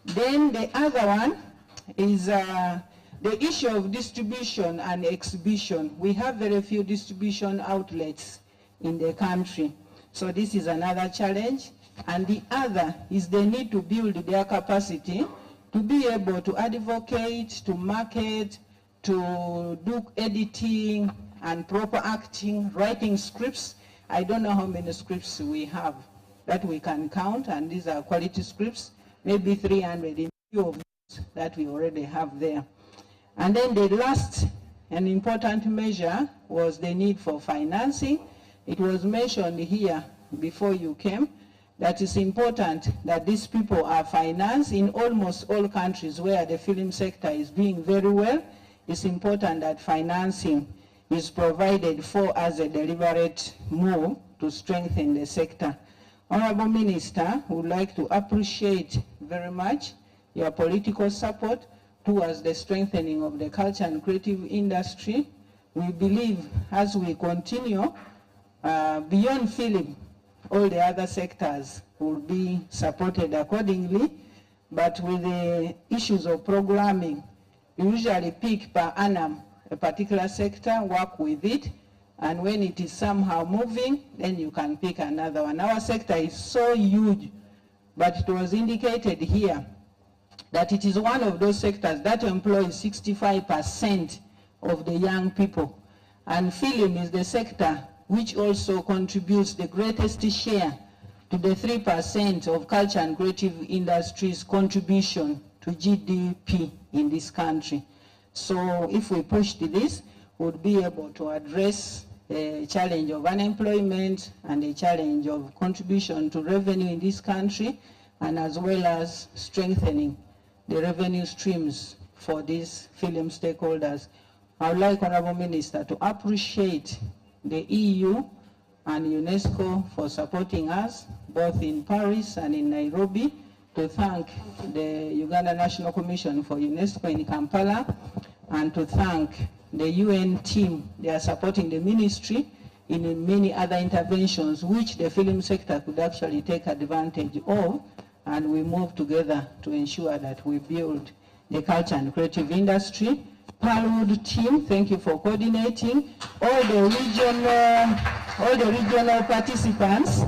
Then the other one is the issue of distribution and exhibition. We have very few distribution outlets in the country. So this is another challenge. And the other is the need to build their capacity to be able to advocate, to market, to do editing and proper acting, writing scripts. I don't know how many scripts we have that we can count, and these are quality scripts, maybe 300 in few of those that we already have there. And then the last and important measure was the need for financing. It was mentioned here before you came that it's important that these people are financed in almost all countries where the film sector is doing very well. It's important that financing is provided for as a deliberate move to strengthen the sector. Honorable Minister, would like to appreciate very much your political support towards the strengthening of the culture and creative industry. We believe as we continue, beyond film, all the other sectors will be supported accordingly, but with the issues of programming, you usually pick per annum a particular sector, work with it, and when it is somehow moving, then you can pick another one. Our sector is so huge, but it was indicated here that it is one of those sectors that employs 65% of the young people. And film is the sector which also contributes the greatest share to the 3% of culture and creative industries contribution to GDP in this country. So if we pushed this, we would be able to address a challenge of unemployment and a challenge of contribution to revenue in this country, and as well as strengthening the revenue streams for these film stakeholders. I would like, Honorable Minister, to appreciate the EU and UNESCO for supporting us, both in Paris and in Nairobi, to thank the Uganda National Commission for UNESCO in Kampala, and to thank the UN team. They are supporting the ministry in many other interventions which the film sector could actually take advantage of, and we move together to ensure that we build the culture and creative industry. Palwood team, thank you for coordinating. All the regional participants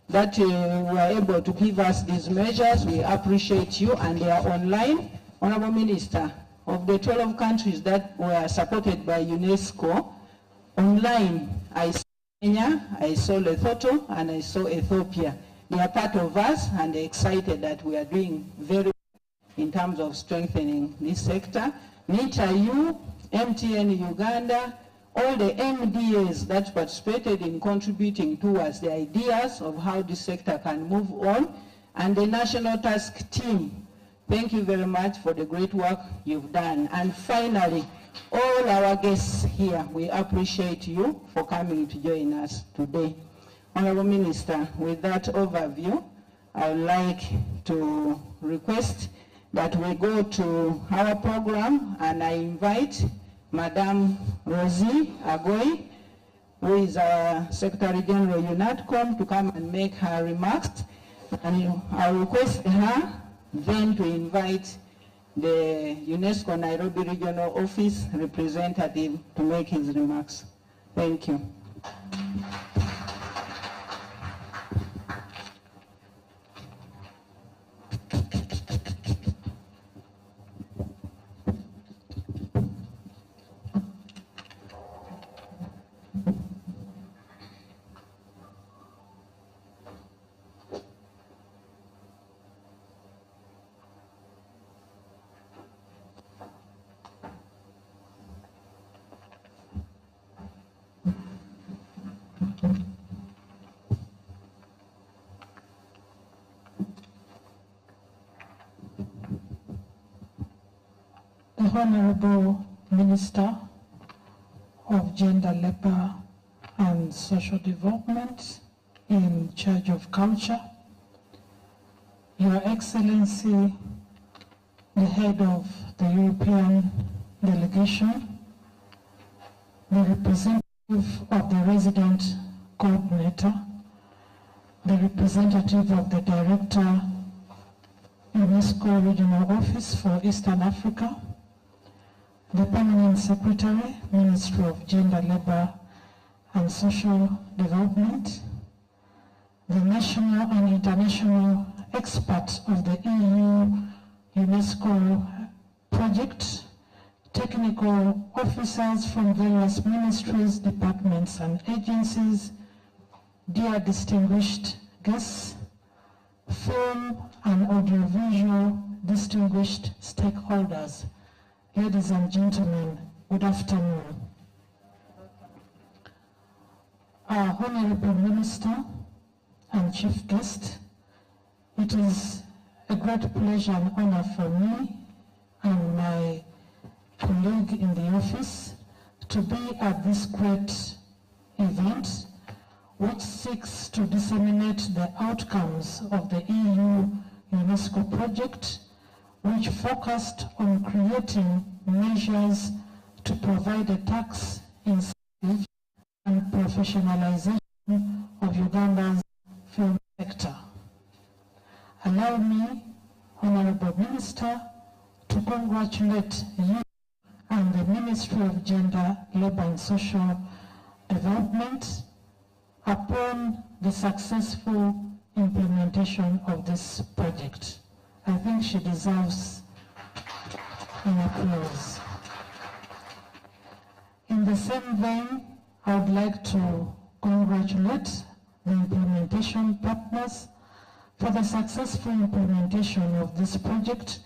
that were able to give us these measures, we appreciate you, and they are online. Honorable Minister, of the 12 countries that were supported by UNESCO, online, I saw Kenya, I saw Lesotho, and I saw Ethiopia. They are part of us, and they're excited that we are doing very well in terms of strengthening this sector. NITA-U, MTN Uganda, all the MDAs that participated in contributing towards the ideas of how this sector can move on, and the National Task Team. Thank you very much for the great work you've done. And finally, all our guests here, we appreciate you for coming to join us today. Honorable Minister, with that overview, I would like to request that we go to our program, and I invite Madame Rosie Agoy, who is our Secretary General UNATCOM, to come and make her remarks. And I request her then to invite the UNESCO Nairobi Regional Office representative to make his remarks. Thank you. The Honorable Minister of Gender, Labour and Social Development in charge of culture, Your Excellency, the head of the European delegation, the representative of the resident coordinator, the representative of the director, UNESCO Regional Office for Eastern Africa, the Permanent Secretary, Ministry of Gender, Labour and Social Development, the national and international experts of the EU UNESCO project, technical officers from various ministries, departments and agencies, dear distinguished guests, film and audiovisual distinguished stakeholders, ladies and gentlemen, good afternoon. Our Honorable Minister and Chief Guest, it is a great pleasure and honor for me and my colleague in the office to be at this great event which seeks to disseminate the outcomes of the EU UNESCO project, which focused on creating measures to provide a tax incentive and professionalization of Uganda's film sector. Allow me, Honorable Minister, to congratulate you and the Ministry of Gender, Labour and Social Development upon the successful implementation of this project. I think she deserves an applause. In the same vein, I would like to congratulate the implementation partners for the successful implementation of this project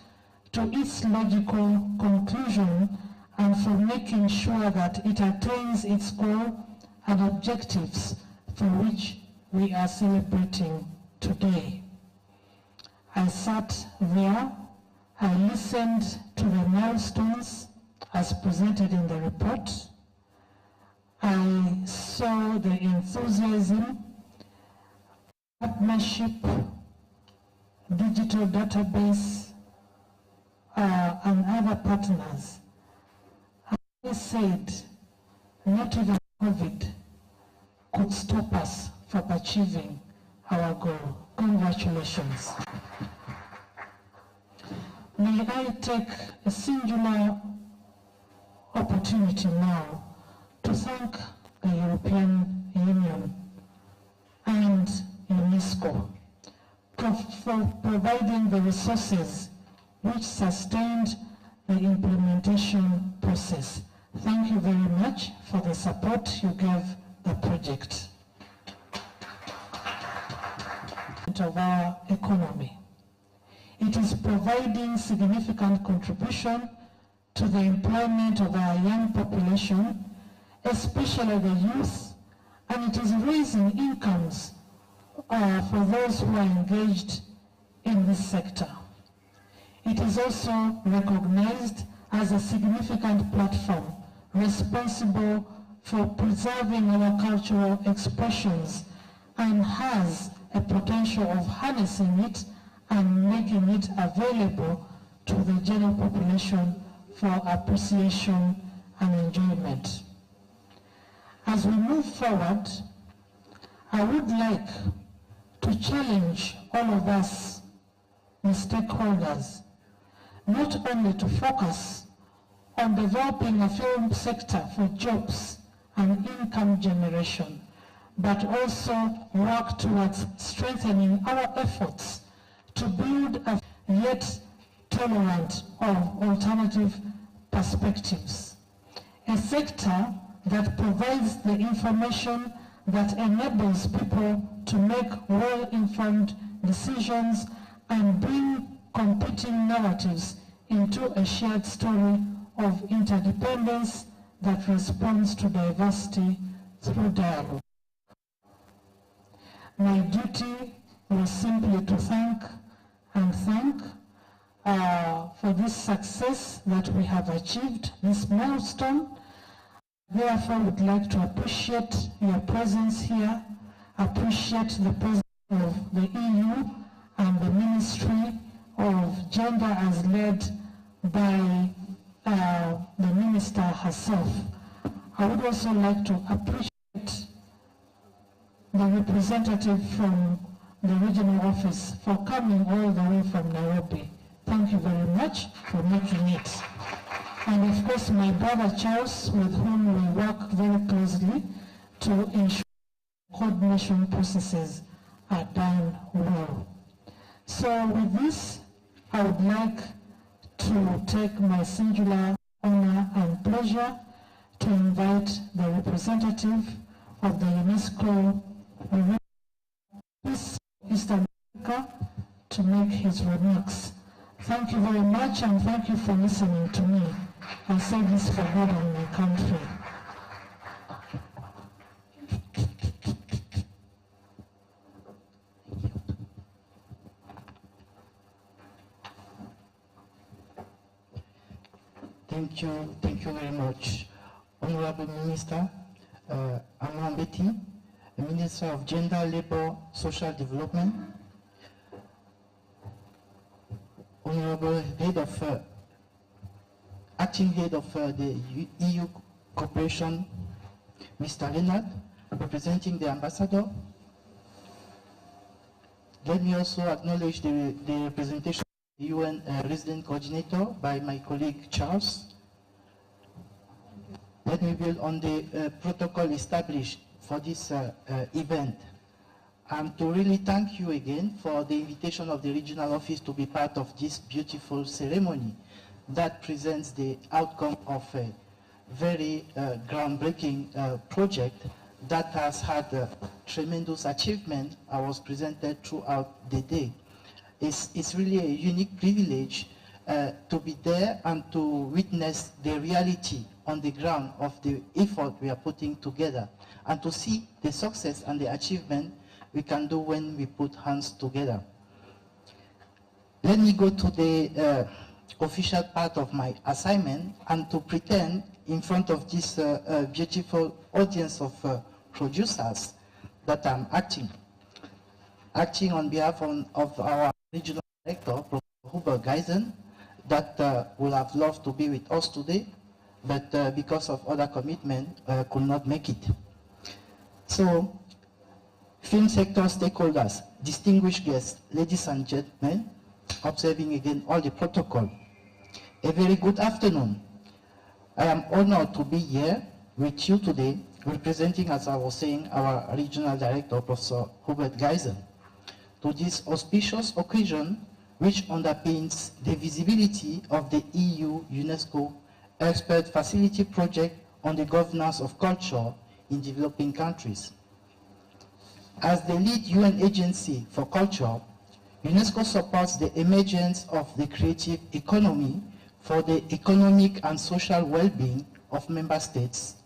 to its logical conclusion and for making sure that it attains its goal and objectives for which we are celebrating today. I sat there, I listened to the milestones as presented in the report. I saw the enthusiasm, partnership, digital database, and other partners. I said, not even COVID could stop us from achieving our goal. Congratulations. May I take a singular opportunity now to thank the European Union and UNESCO for providing the resources which sustained the implementation process. Thank you very much for the support you gave the project. Of our economy. It is providing significant contribution to the employment of our young population, especially the youth, and it is raising incomes for those who are engaged in this sector. It is also recognized as a significant platform responsible for preserving our cultural expressions and has a potential of harnessing it and making it available to the general population for appreciation and enjoyment. As we move forward, I would like to challenge all of us, the stakeholders, not only to focus on developing a film sector for jobs and income generation, but also work towards strengthening our efforts to build a yet tolerant of alternative perspectives. A sector that provides the information that enables people to make well-informed decisions and bring competing narratives into a shared story of interdependence that responds to diversity through dialogue. My duty was simply to thank for this success that we have achieved, this milestone. Therefore, I would like to appreciate your presence here, appreciate the presence of the EU and the Ministry of Gender as led by the Minister herself. I would also like to appreciate the representative from the regional office for coming all the way from Nairobi. Thank you very much for making it. And of course, my brother Charles, with whom we work very closely to ensure coordination processes are done well. So with this, I would like to take my singular honor and pleasure to invite the representative of the UNESCO Eastern Africa to make his remarks. Thank you very much, and thank you for listening to me. I say this for God and my country. Thank you very much. Honorable Minister, I'm Betty, the Minister of Gender, Labour, Social Development. Honorable Head of, Acting Head of the EU Cooperation, Mr. Leonard, representing the Ambassador. Let me also acknowledge the representation of the UN Resident Coordinator by my colleague Charles. Let me build on the protocol established for this event. And to really thank you again for the invitation of the regional office to be part of this beautiful ceremony that presents the outcome of a very groundbreaking project that has had tremendous achievement and was presented throughout the day. It's really a unique privilege to be there and to witness the reality on the ground of the effort we are putting together, and to see the success and the achievement we can do when we put hands together. Let me go to the official part of my assignment and to pretend in front of this beautiful audience of producers that I'm acting on behalf of our regional director, Professor Hubert Geisen, that would have loved to be with us today, but because of other commitment, could not make it. So, film sector stakeholders, distinguished guests, ladies and gentlemen, observing again all the protocol, a very good afternoon. I am honored to be here with you today, representing, as I was saying, our regional director, Professor Hubert Geisen, to this auspicious occasion which underpins the visibility of the EU UNESCO Expert Facility Project on the governance of culture in developing countries. As the lead UN agency for culture, UNESCO supports the emergence of the creative economy for the economic and social well-being of member states,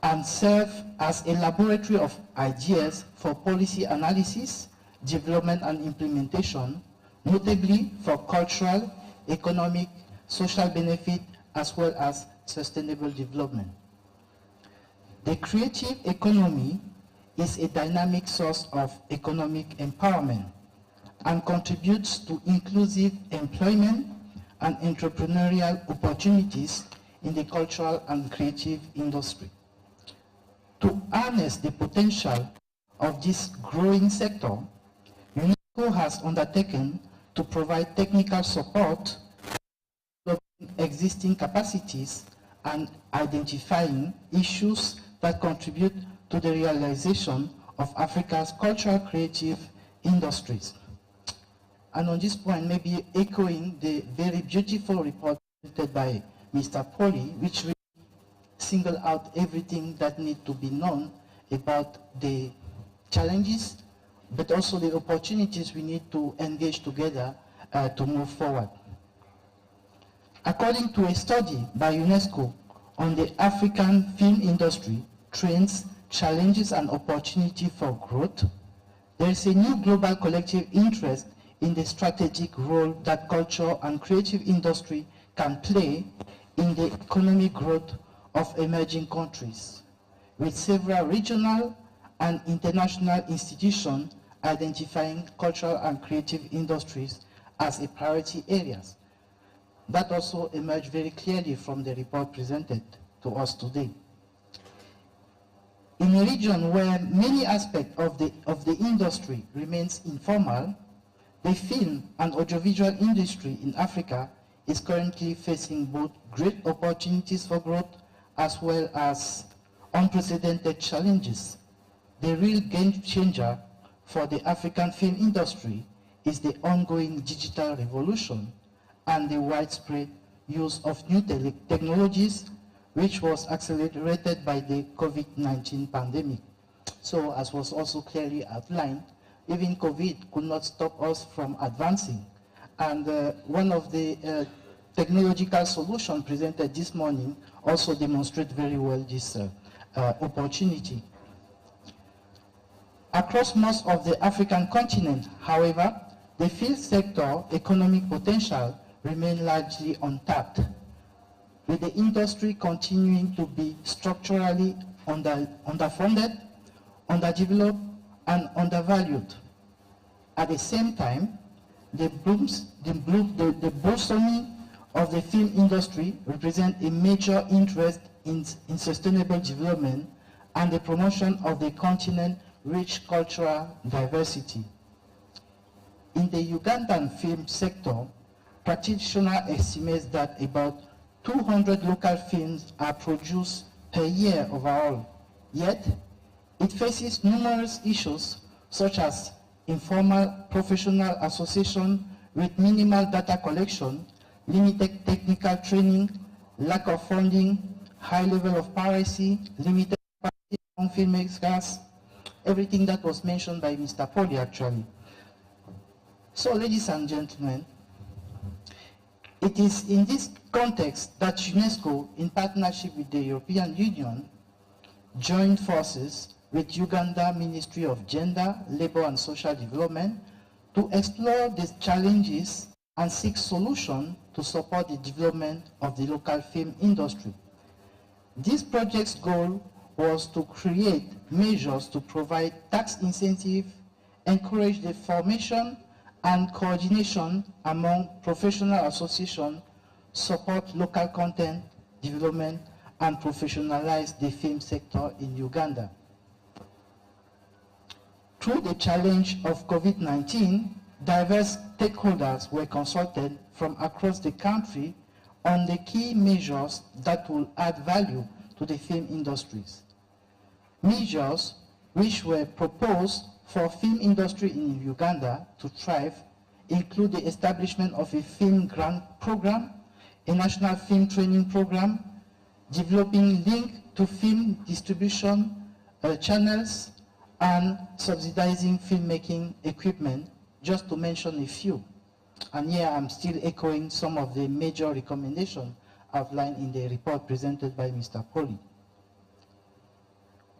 and serve as a laboratory of ideas for policy analysis, development and implementation, notably for cultural, economic, social benefit, as well as sustainable development. The creative economy is a dynamic source of economic empowerment and contributes to inclusive employment and entrepreneurial opportunities in the cultural and creative industry. To harness the potential of this growing sector, UNESCO has undertaken to provide technical support to existing capacities and identifying issues that contribute to the realization of Africa's cultural creative industries. And on this point, maybe echoing the very beautiful report presented by Mr. Poli, which really single out everything that needs to be known about the challenges, but also the opportunities we need to engage together to move forward. According to a study by UNESCO on the African film industry, trends, challenges and opportunity for growth, there is a new global collective interest in the strategic role that culture and creative industry can play in the economic growth of emerging countries, with several regional and international institutions identifying cultural and creative industries as a priority areas. That also emerged very clearly from the report presented to us today. In a region where many aspects of the industry remains informal, the film and audiovisual industry in Africa is currently facing both great opportunities for growth as well as unprecedented challenges. The real game changer for the African film industry is the ongoing digital revolution and the widespread use of new technologies, which was accelerated by the COVID-19 pandemic. So, as was also clearly outlined, even COVID could not stop us from advancing. And one of the technological solutions presented this morning also demonstrates very well this opportunity. Across most of the African continent, however, the film sector economic potential remains largely untapped, with the industry continuing to be structurally underfunded, underdeveloped, and undervalued. At the same time, the blossoming of the film industry represents a major interest in sustainable development and the promotion of the continent's rich cultural diversity. In the Ugandan film sector, practitioners estimate that about 200 local films are produced per year overall. Yet, it faces numerous issues such as informal professional association with minimal data collection, limited technical training, lack of funding, high level of piracy, limited capacity among filmmakers, everything that was mentioned by Mr. Poli actually. So, ladies and gentlemen, It is in this context that UNESCO, in partnership with the European Union, joined forces with Uganda Ministry of Gender, Labour and Social Development to explore the challenges and seek solutions to support the development of the local film industry. This project's goal was to create measures to provide tax incentive, encourage the formation and coordination among professional associations, support local content development, and professionalize the film sector in Uganda. Through the challenge of COVID-19, diverse stakeholders were consulted from across the country on the key measures that will add value to the film industries. Measures which were proposed for film industry in Uganda to thrive include the establishment of a film grant program, a national film training program, developing link to film distribution channels, and subsidizing filmmaking equipment, just to mention a few. And here I'm still echoing some of the major recommendations outlined in the report presented by Mr. Poli.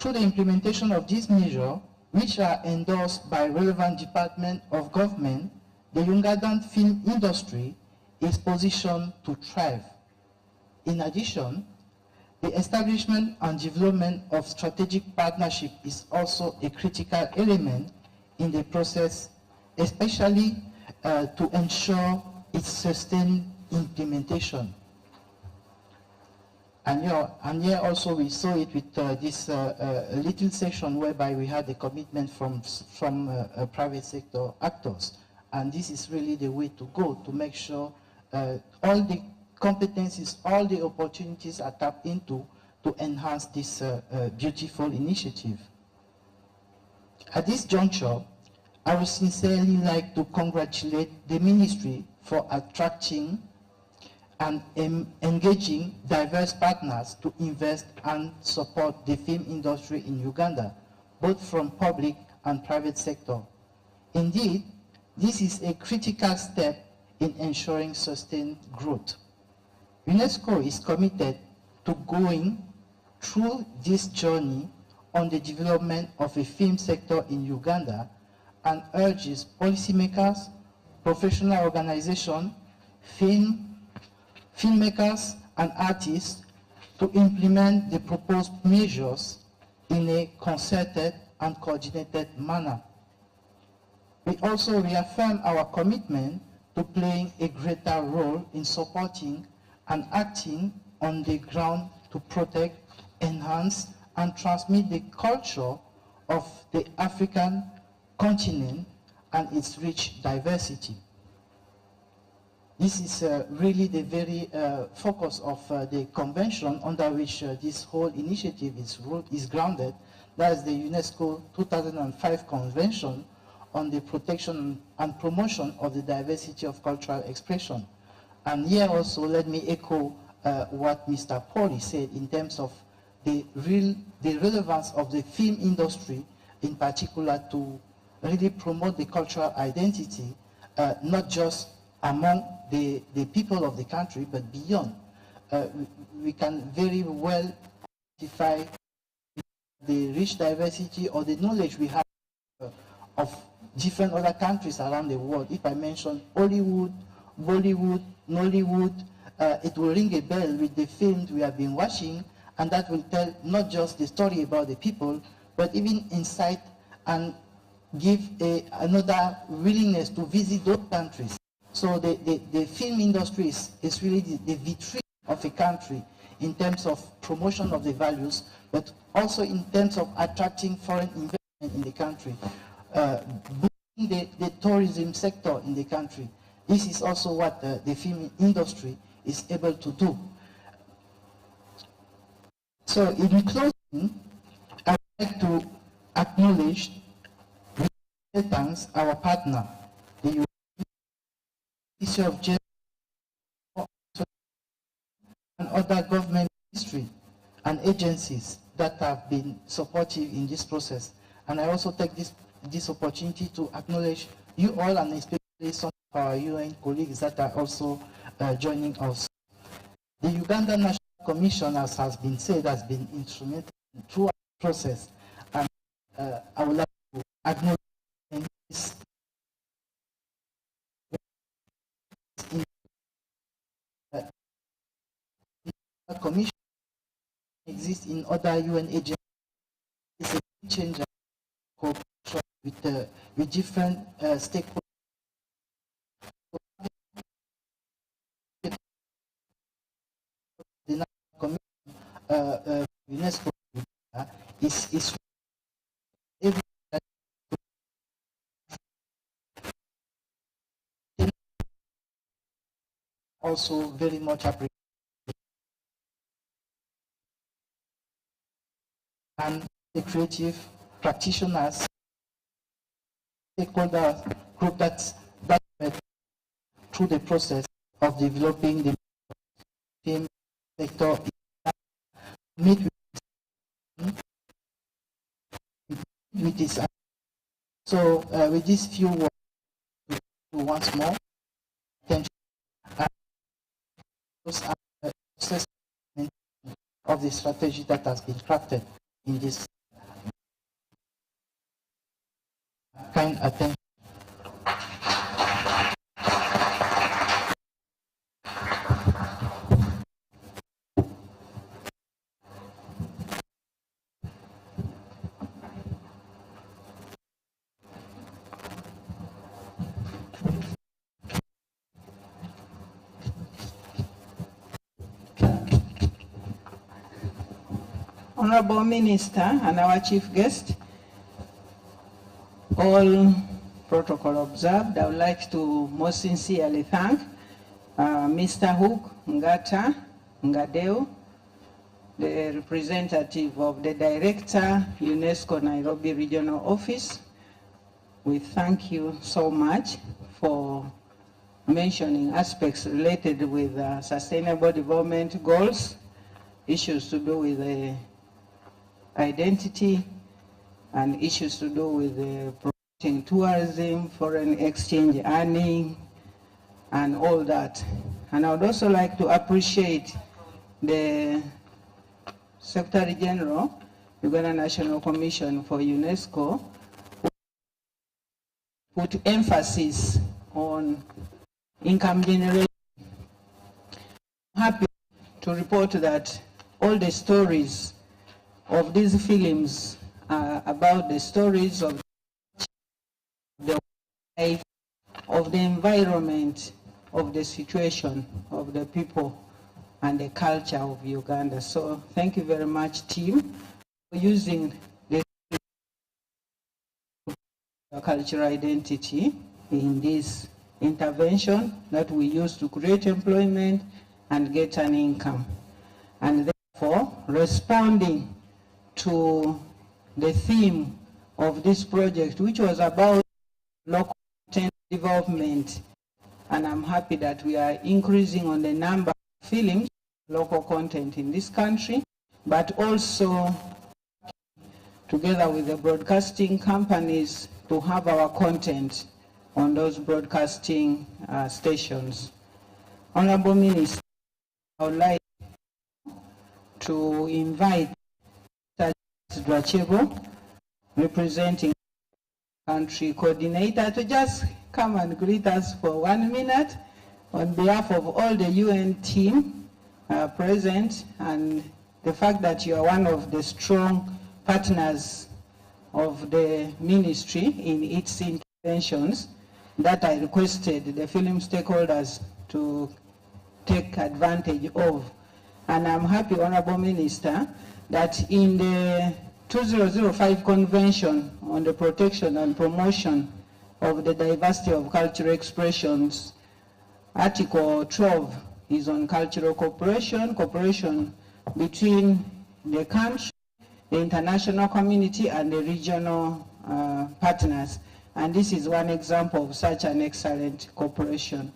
Through the implementation of these measures, which are endorsed by relevant departments of government, the Ugandan film industry is positioned to thrive. In addition, the establishment and development of strategic partnership is also a critical element in the process, especially to ensure its sustained implementation. And here also we saw it with this little section whereby we had a commitment from private sector actors. And this is really the way to go to make sure all the competencies, all the opportunities are tapped into to enhance this beautiful initiative. At this juncture, I would sincerely like to congratulate the ministry for attracting and engaging diverse partners to invest and support the film industry in Uganda, both from public and private sector. Indeed, this is a critical step in ensuring sustained growth. UNESCO is committed to going through this journey on the development of a film sector in Uganda and urges policymakers, professional organizations, filmmakers and artists to implement the proposed measures in a concerted and coordinated manner. We also reaffirm our commitment to playing a greater role in supporting and acting on the ground to protect, enhance, and transmit the culture of the African continent and its rich diversity. This is really the very focus of the convention under which this whole initiative is grounded. That is the UNESCO 2005 Convention on the Protection and Promotion of the Diversity of Cultural Expression. And here also let me echo what Mr. Poli said in terms of the relevance of the film industry, in particular to really promote the cultural identity, not just among the people of the country, but beyond. We can very well identify the rich diversity or the knowledge we have of different other countries around the world. If I mention Hollywood, Bollywood, Nollywood, it will ring a bell with the films we have been watching, and that will tell not just the story about the people, but even insight and give another willingness to visit those countries. So the film industry is really the vitrine of a country in terms of promotion of the values, but also in terms of attracting foreign investment in the country, boosting the tourism sector in the country. This is also what the film industry is able to do. So in closing, I would like to acknowledge thanks our partner, the Ministry of Gender and other government ministries and agencies that have been supportive in this process. And I also take this opportunity to acknowledge you all, and especially some of our UN colleagues that are also joining us. The Uganda National Commission, as has been said, has been instrumental throughout the process. And I would like to acknowledge this. The Commission exists in other UN agencies. It's a big change of cooperation with different stakeholders. The National Commission, UNESCO, is also very much appreciated. And the creative practitioners, stakeholder group that went through the process of developing the film sector, meet with this. So with these few words, once more, attention of the strategy that has been crafted in this kind attention. Honorable Minister and our chief guest, all protocol observed, I would like to most sincerely thank Mr. Hook Ngata Ngadeo, the representative of the Director, UNESCO Nairobi Regional Office. We thank you so much for mentioning aspects related with sustainable development goals, issues to do with the identity, and issues to do with promoting tourism, foreign exchange earning, and all that. And I would also like to appreciate the Secretary General, Uganda National Commission for UNESCO, who put emphasis on income generation. I'm happy to report that all the stories of these films are about the stories of the life, of the environment, of the situation of the people and the culture of Uganda. So thank you very much, team, for using the cultural identity in this intervention that we use to create employment and get an income. And therefore, responding to the theme of this project, which was about local content development. And I'm happy that we are increasing on the number of films, local content in this country, but also together with the broadcasting companies to have our content on those broadcasting stations. Honorable Minister, I would like to invite Dwachebo, representing country coordinator, to just come and greet us for 1 minute on behalf of all the UN team present, and the fact that you are one of the strong partners of the ministry in its interventions that I requested the film stakeholders to take advantage of. And I'm happy, Honorable Minister, that in the 2005 Convention on the Protection and Promotion of the Diversity of Cultural Expressions, Article 12 is on cultural cooperation, cooperation between the country, the international community, and the regional partners. And this is one example of such an excellent cooperation.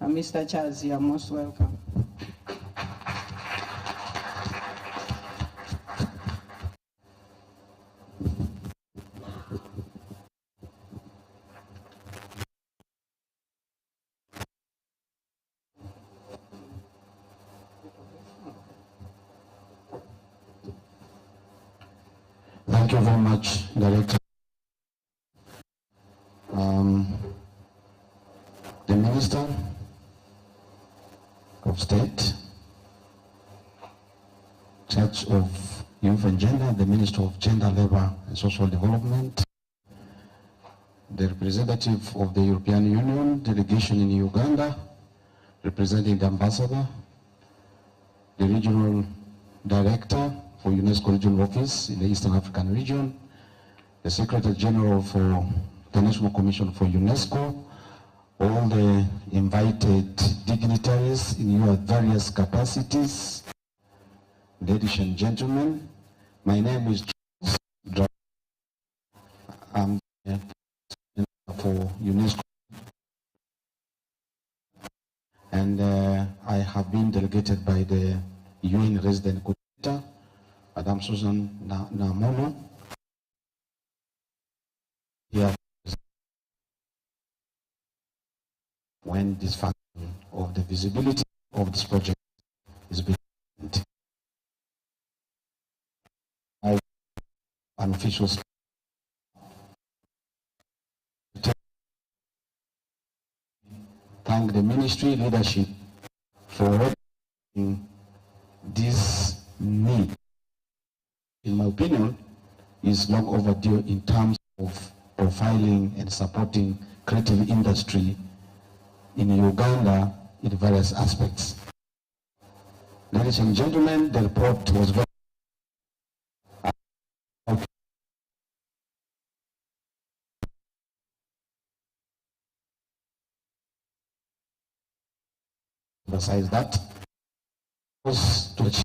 Mr. Charles, you are most welcome. Thank you very much, Director. The Minister of State, Church of Youth and Gender, the Minister of Gender, Labour and Social Development, the representative of the European Union delegation in Uganda, representing the ambassador, the regional director for UNESCO Regional Office in the Eastern African region, the Secretary General for the National Commission for UNESCO, all the invited dignitaries in your various capacities. Ladies and gentlemen, my name is Charles. I'm for UNESCO, and I have been delegated by the UN resident coordinator, Madame Susan Namono. Here, when this function of the visibility of this project is being an official thank the ministry leadership for recognizing this need. In my opinion, is long overdue in terms of profiling and supporting creative industry in Uganda in various aspects. Ladies and gentlemen, the report was very besides that was to achieve.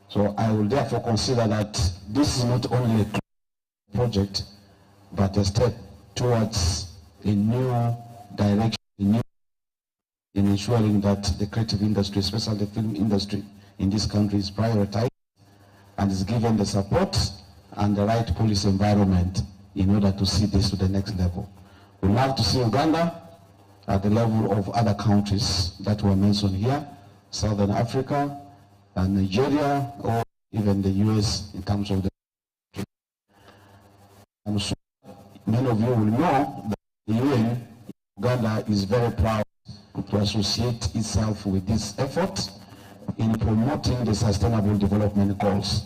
So I will therefore consider that this is not only a project, but a step towards a new direction in ensuring that the creative industry, especially the film industry in this country, is prioritized and is given the support and the right policy environment in order to see this to the next level. We'd love to see Uganda at the level of other countries that were mentioned here, Southern Africa, Nigeria, or even the US in terms of the... I'm sure many of you will know that the UN, Uganda is very proud to associate itself with this effort in promoting the Sustainable Development Goals,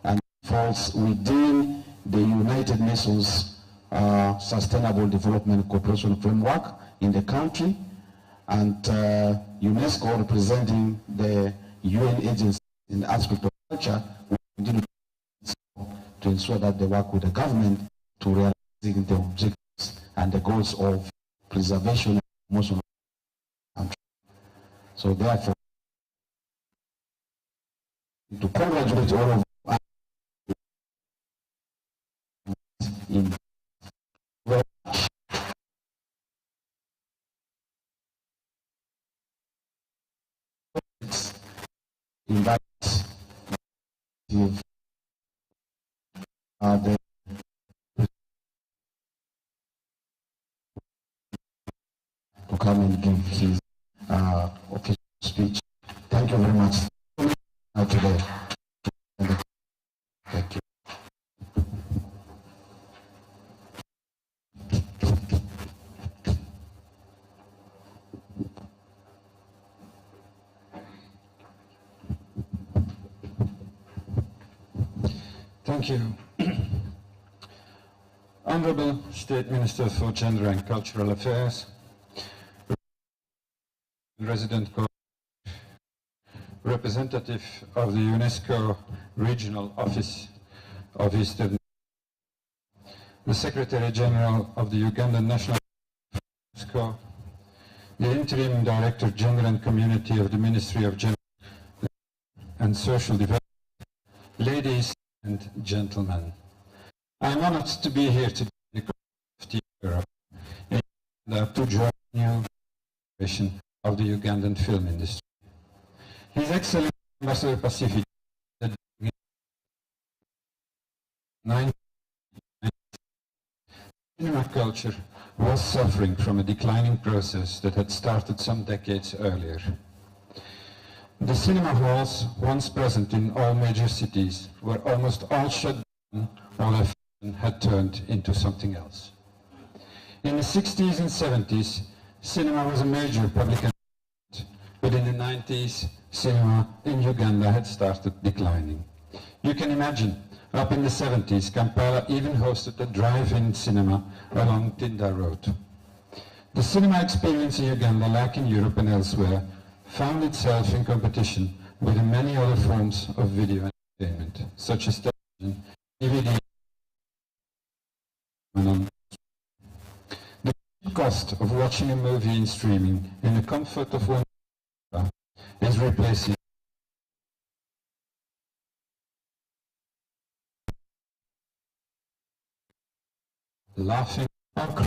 and it falls within the United Nations Sustainable Development Cooperation Framework in the country, and UNESCO, representing the UN agency in the aspect of culture, will continue to ensure that they work with the government to realizing the objectives and the goals of preservation and promotion of the country. So therefore, to congratulate all of us in invite the to come and give his official speech. Thank you very much today. Thank you. Thank you. Honorable State Minister for Gender and Cultural Affairs, Resident Representative of the UNESCO Regional Office of Eastern, the Secretary General of the Ugandan National UNESCO, the Interim Director Gender and Community of the Ministry of Gender and Social Development, ladies and gentlemen, I am honored to be here today in Europe to join you of the Ugandan film industry. His Excellency Ambassador Pacific, cinema culture was suffering from a declining process that had started some decades earlier. The cinema halls, once present in all major cities, were almost all shut down or their function had turned into something else. In the 60s and 70s, cinema was a major public entertainment, but in the 90s, cinema in Uganda had started declining. You can imagine, up in the 70s, Kampala even hosted a drive-in cinema along Tinda Road. The cinema experience in Uganda, like in Europe and elsewhere, found itself in competition with the many other forms of video entertainment, such as television, DVD, and the cost of watching a movie in streaming in the comfort of one is replacing laughing or crying.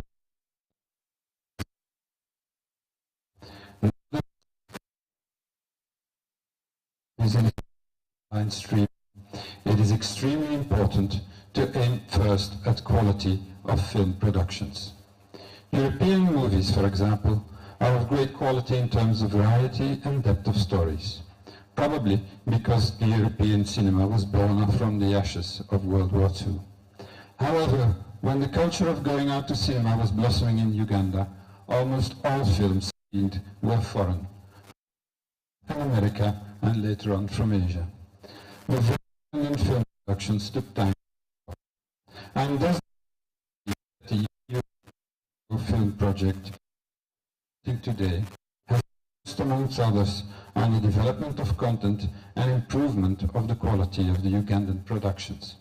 Stream. It is extremely important to aim first at quality of film productions. European movies, for example, are of great quality in terms of variety and depth of stories, probably because the European cinema was born from the ashes of World War II. However, when the culture of going out to cinema was blossoming in Uganda, almost all films screened were foreign, from America and later on from Asia. The Ugandan film productions took time, and thus the EU film project today has focused, amongst others, on the development of content and improvement of the quality of the Ugandan productions.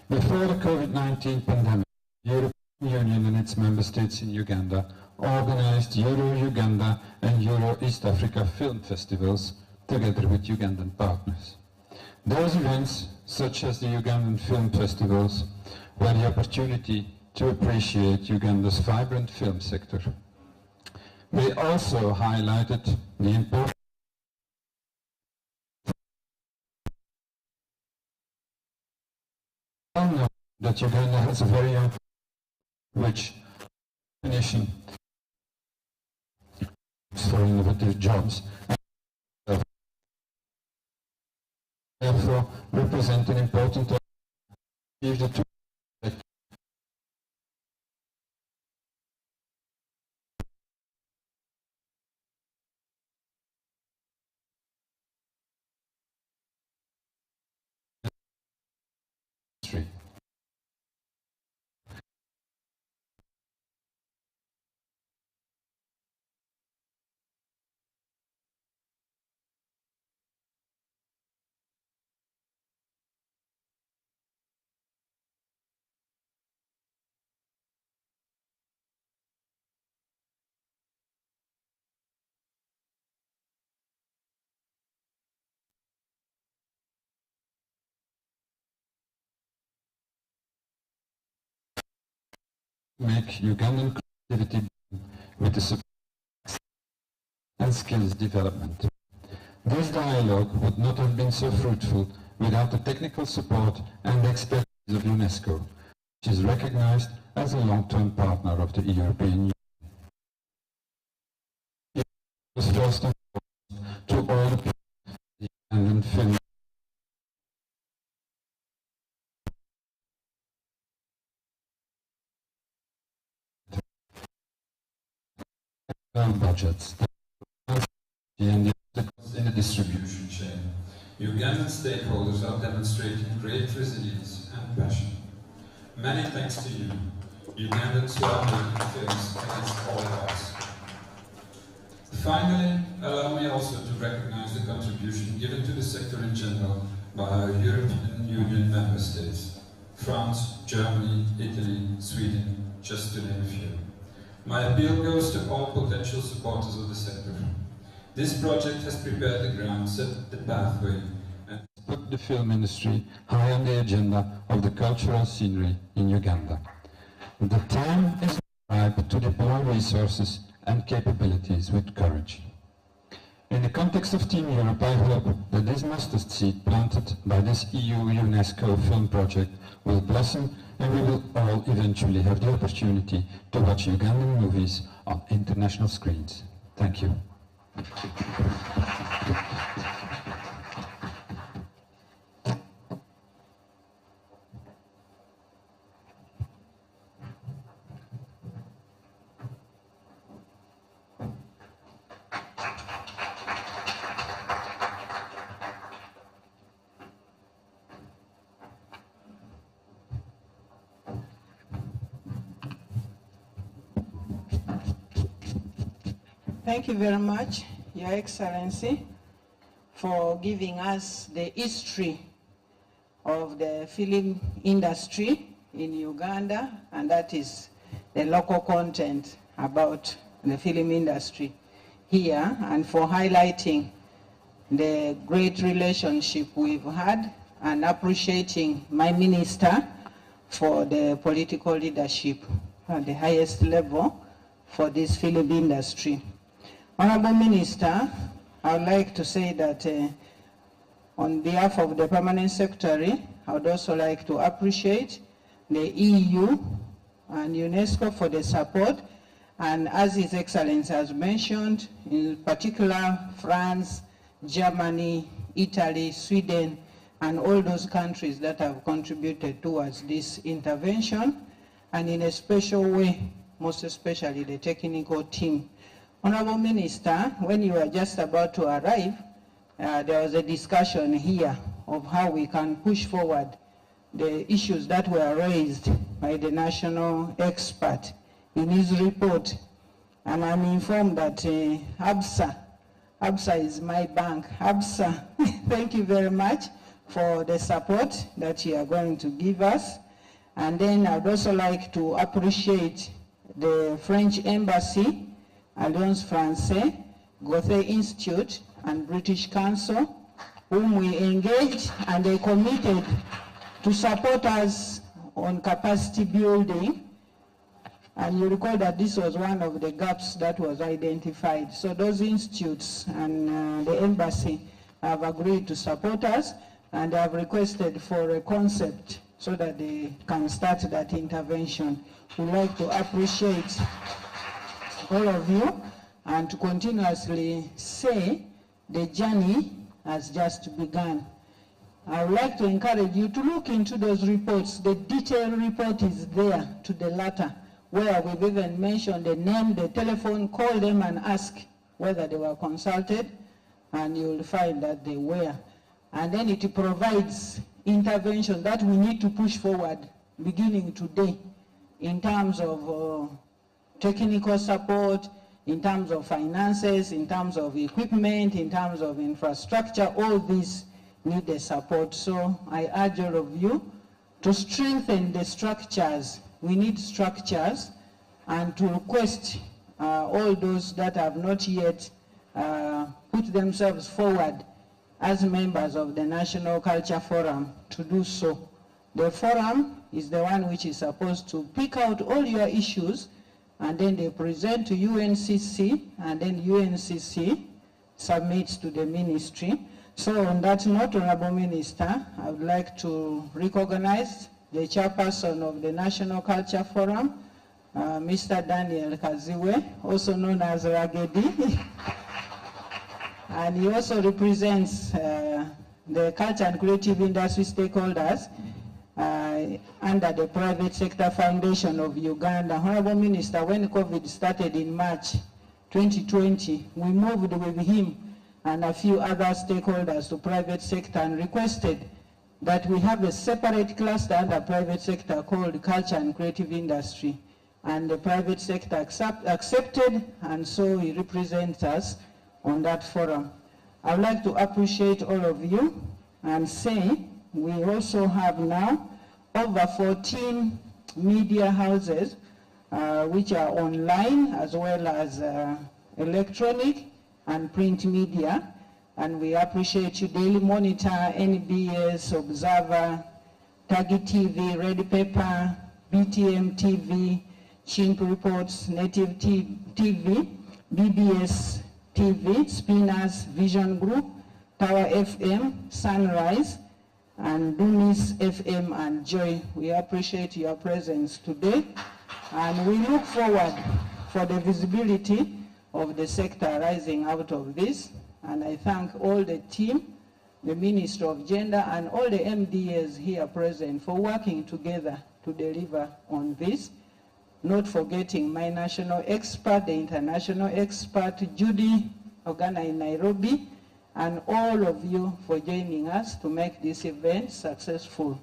Before the COVID-19 pandemic, the European Union and its member states in Uganda organized Euro-Uganda and Euro-East Africa film festivals together with Ugandan partners. Those events, such as the Ugandan Film Festivals, were the opportunity to appreciate Uganda's vibrant film sector. They also highlighted the importance that Uganda has a very young, which definition for innovative jobs, and therefore represent an important achieve the two make Ugandan creativity with the support and skills development. This dialogue would not have been so fruitful without the technical support and expertise of UNESCO, which is recognized as a long-term partner of the European Union. It was first and foremost to all the people and film budgets and in the distribution chain. Ugandan stakeholders are demonstrating great resilience and passion. Many thanks to you, Ugandans who are making films against all odds. Finally, allow me also to recognize the contribution given to the sector in general by our European Union member states, France, Germany, Italy, Sweden, just to name a few. My appeal goes to all potential supporters of the sector. This project has prepared the ground, set the pathway, and put the film industry high on the agenda of the cultural scenery in Uganda. The time is ripe to deploy resources and capabilities with courage. In the context of Team Europe, I hope that this mustard seed planted by this EU-UNESCO film project will blossom, and we will all eventually have the opportunity to watch Ugandan movies on international screens. Thank you. Thank you very much, Your Excellency, for giving us the history of the film industry in Uganda, and that is the local content about the film industry here, and for highlighting the great relationship we've had and appreciating my minister for the political leadership at the highest level for this film industry. Honorable Minister, I would like to say that on behalf of the Permanent Secretary, I would also like to appreciate the EU and UNESCO for the support, and as His Excellency has mentioned, in particular France, Germany, Italy, Sweden, and all those countries that have contributed towards this intervention, and in a special way, most especially the technical team. Honorable Minister, when you were just about to arrive, there was a discussion here of how we can push forward the issues that were raised by the national expert in his report. And I'm informed that ABSA is my bank. ABSA, thank you very much for the support that you are going to give us. And then I'd also like to appreciate the French Embassy, Alliance Française, Goethe Institute, and British Council, whom we engaged, and they committed to support us on capacity building. And you recall that this was one of the gaps that was identified. So those institutes and the embassy have agreed to support us, and have requested for a concept so that they can start that intervention. We'd like to appreciate all of you and to continuously say the journey has just begun. I would like to encourage you to look into those reports. The detailed report is there to the latter, where we've even mentioned the name, the telephone, call them and ask whether they were consulted, and you'll find that they were. And then it provides intervention that we need to push forward beginning today in terms of technical support, in terms of finances, in terms of equipment, in terms of infrastructure. All these need the support. So I urge all of you to strengthen the structures. We need structures, and to request all those that have not yet put themselves forward as members of the National Culture Forum to do so. The forum is the one which is supposed to pick out all your issues, and then they present to UNCC, and then UNCC submits to the ministry. So on that note, Honorable Minister, I would like to recognize the chairperson of the National Culture Forum, Mr. Daniel Kaziwe, also known as Ragedi. And he also represents the culture and creative industry stakeholders under the Private Sector Foundation of Uganda. Honorable Minister, when COVID started in March 2020, we moved with him and a few other stakeholders to private sector and requested that we have a separate cluster under private sector called culture and creative industry. And the private sector accepted, and so he represents us on that forum. I would like to appreciate all of you and say we also have now over 14 media houses which are online as well as electronic and print media, and we appreciate you. Daily Monitor, NBS, Observer, Tagi TV, Red Pepper, BTM TV, Chimp Reports, Native TV, BBS TV, Spinners, Vision Group, Tower FM, Sunrise, and Dunis FM and Joy. We appreciate your presence today, and we look forward for the visibility of the sector rising out of this. And I thank all the team, the Minister of Gender, and all the MDAs here present for working together to deliver on this. Not forgetting my national expert, the international expert, Judy Ogana in Nairobi, and all of you for joining us to make this event successful.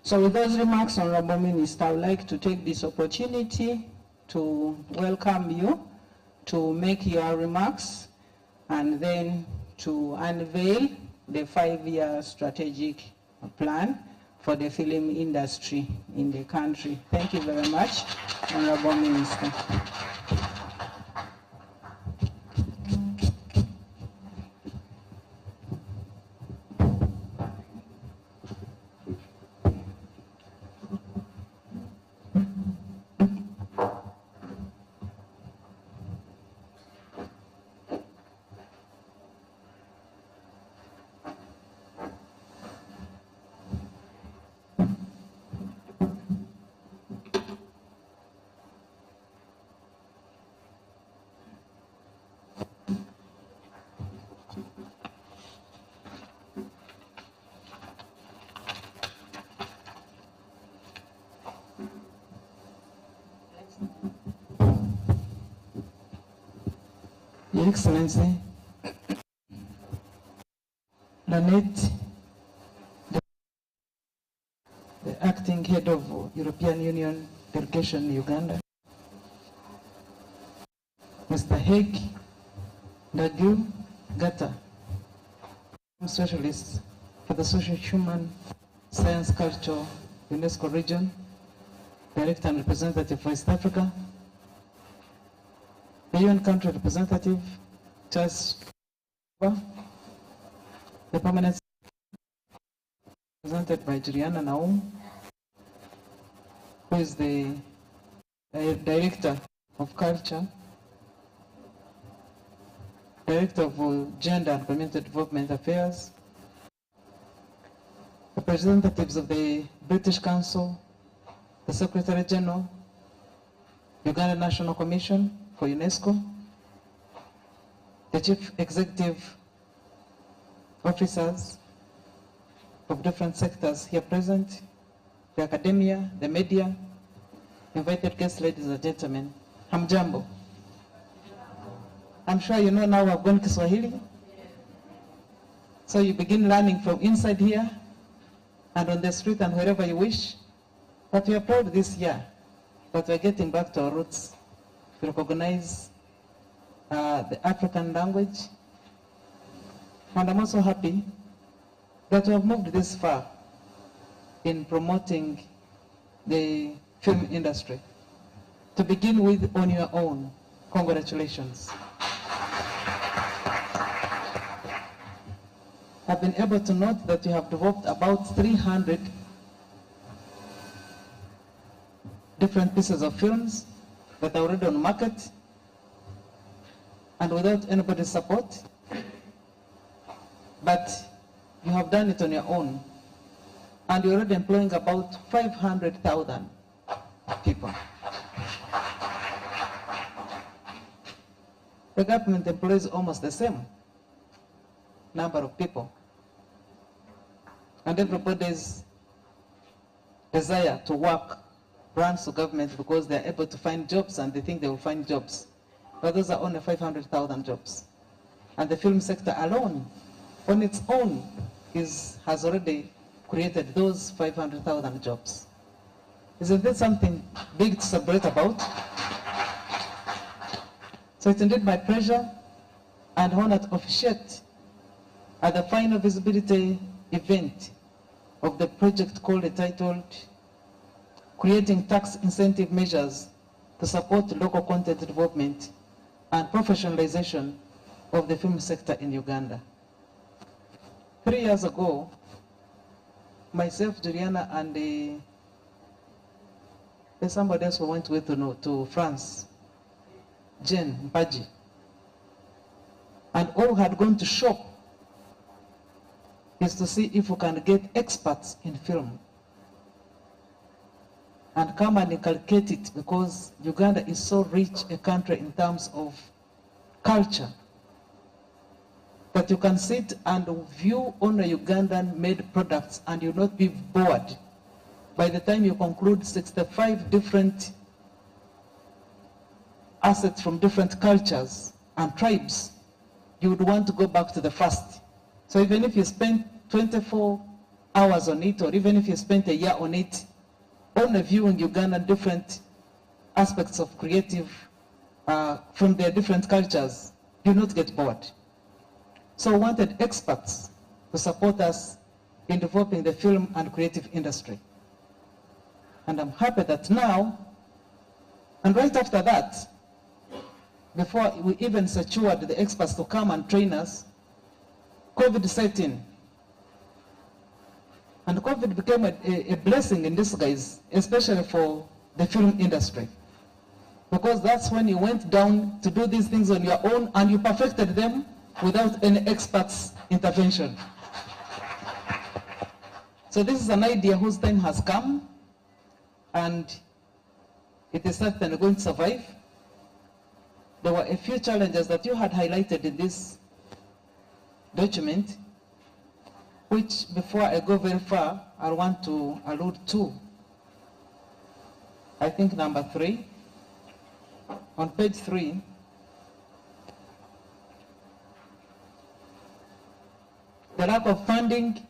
So with those remarks, Honorable Minister, I would like to take this opportunity to welcome you to make your remarks and then to unveil the 5-year strategic plan for the film industry in the country. Thank you very much, Honorable Minister. Your Excellency, Lanette, the acting head of European Union delegation in Uganda, Mr. Heg Nagu Gata, specialist for the social, human, science, culture, UNESCO region, director and representative for East Africa, the UN country representative, Charles, the permanent represented by Juliana Naum, who is the director of culture, director of gender and community development affairs, representatives of the British Council, the Secretary General, Uganda National Commission for UNESCO, the chief executive officers of different sectors here present, the academia, the media, invited guests, ladies and gentlemen, hamjambo. I'm sure you know now I've gone Kiswahili. So you begin learning from inside here and on the street and wherever you wish. But we are proud this year that we're getting back to our roots. We recognize the African language. And I'm also happy that we have moved this far in promoting the film industry. To begin with, on your own, congratulations. I've been able to note that you have developed about 300 different pieces of films that are already on market and without anybody's support. But you have done it on your own. And you're already employing about 500,000 people. The government employs almost the same number of people. And everybody's desire to work runs to government because they're able to find jobs and they think they will find jobs. But those are only 500,000 jobs. And the film sector alone, on its own, has already created those 500,000 jobs. Isn't that something big to celebrate about? So it's indeed my pleasure and honor to officiate at the final visibility event of the project titled Creating Tax Incentive Measures to Support Local Content Development and Professionalization of the Film Sector in Uganda. 3 years ago, myself, Juliana, and there's somebody else who went with to France, Jen Mpaji, and all had gone to shop is to see if we can get experts in film and come and inculcate it, because Uganda is so rich a country in terms of culture that you can sit and view only Ugandan made products and you'll not be bored. By the time you conclude 65 different assets from different cultures and tribes, you would want to go back to the first. So even if you spend 24 hours on it, or even if you spent a year on it, only viewing Ugandan different aspects of creative from their different cultures do not get bored. So we wanted experts to support us in developing the film and creative industry. And I'm happy that now, and right after that, before we even secured the experts to come and train us, COVID set in. And COVID became a blessing in disguise, especially for the film industry. Because that's when you went down to do these things on your own and you perfected them without any experts' intervention. So this is an idea whose time has come, and it is certainly going to survive. There were a few challenges that you had highlighted in this document, which before I go very far, I want to allude to. I think number 3, on page 3, the lack of funding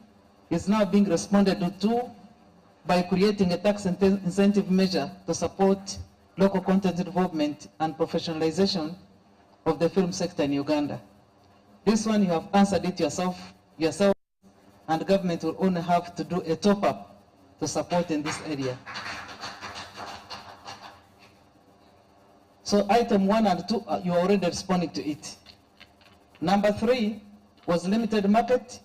is now being responded to by creating a tax incentive measure to support local content development and professionalization of the film sector in Uganda. This one you have answered it yourself, and the government will only have to do a top-up to support in this area. So item 1 and 2, you are already responding to it. Number 3 was limited market,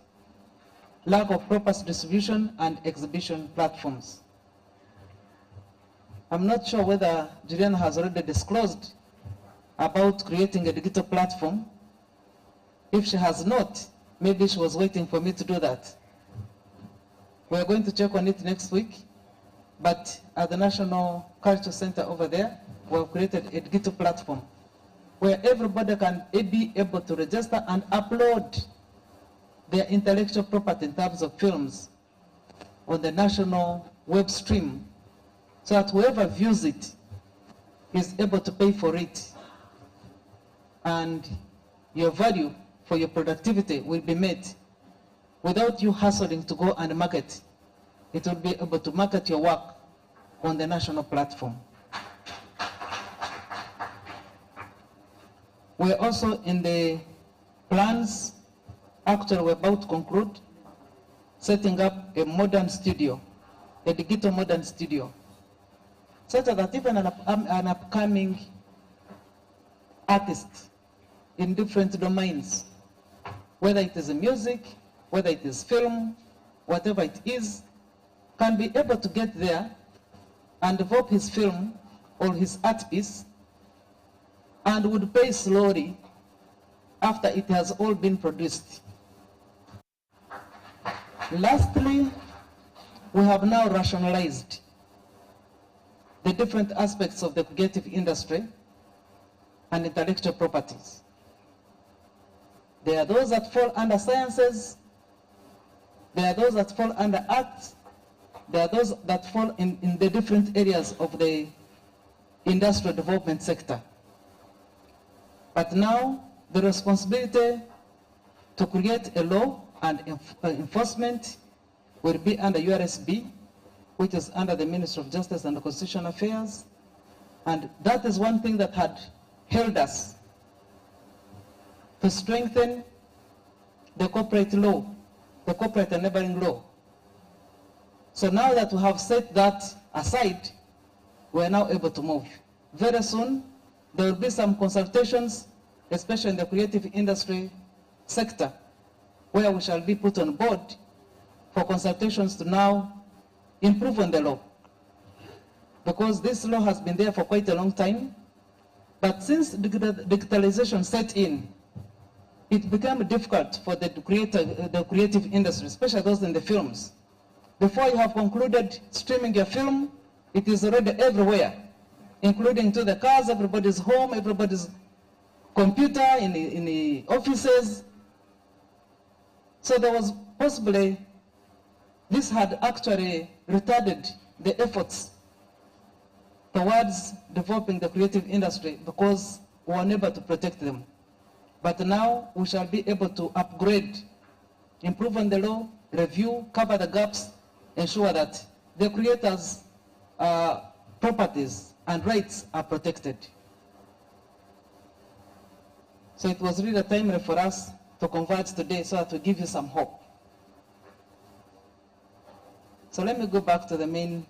lack of proper distribution and exhibition platforms. I'm not sure whether Juliana has already disclosed about creating a digital platform. If she has not, maybe she was waiting for me to do that. We're going to check on it next week, but at the National Culture Center over there, we've created a digital platform where everybody can be able to register and upload their intellectual property in terms of films on the national web stream, so that whoever views it is able to pay for it, and your value for your productivity will be met without you hustling to go and market. It will be able to market your work on the national platform. We're also in the plans, actually we're about to conclude, setting up a modern studio, a digital modern studio, such that even an upcoming artist in different domains, whether it is music, whether it is film, whatever it is, can be able to get there and develop his film or his art piece, and would pay slowly after it has all been produced. Lastly, we have now rationalized the different aspects of the creative industry and intellectual properties. There are those that fall under sciences, there are those that fall under arts, there are those that fall in the different areas of the industrial development sector. But now the responsibility to create a law and enforcement will be under URSB, which is under the Ministry of Justice and Constitutional Affairs. And that is one thing that had held us to strengthen the corporate law, the corporate enabling law. So now that we have set that aside, we are now able to move. Very soon, there will be some consultations, especially in the creative industry sector, where we shall be put on board for consultations to now improve on the law. Because this law has been there for quite a long time, but since digitalization set in, it became difficult for the creative industry, especially those in the films. Before you have concluded streaming your film, it is already everywhere, including to the cars, everybody's home, everybody's computer, in the offices. So there was possibly, this had actually retarded the efforts towards developing the creative industry because we were unable to protect them. But now we shall be able to upgrade, improve on the law, review, cover the gaps, ensure that the creators' properties and rights are protected. So it was really timely for us to converge today so that to give you some hope. So let me go back to the main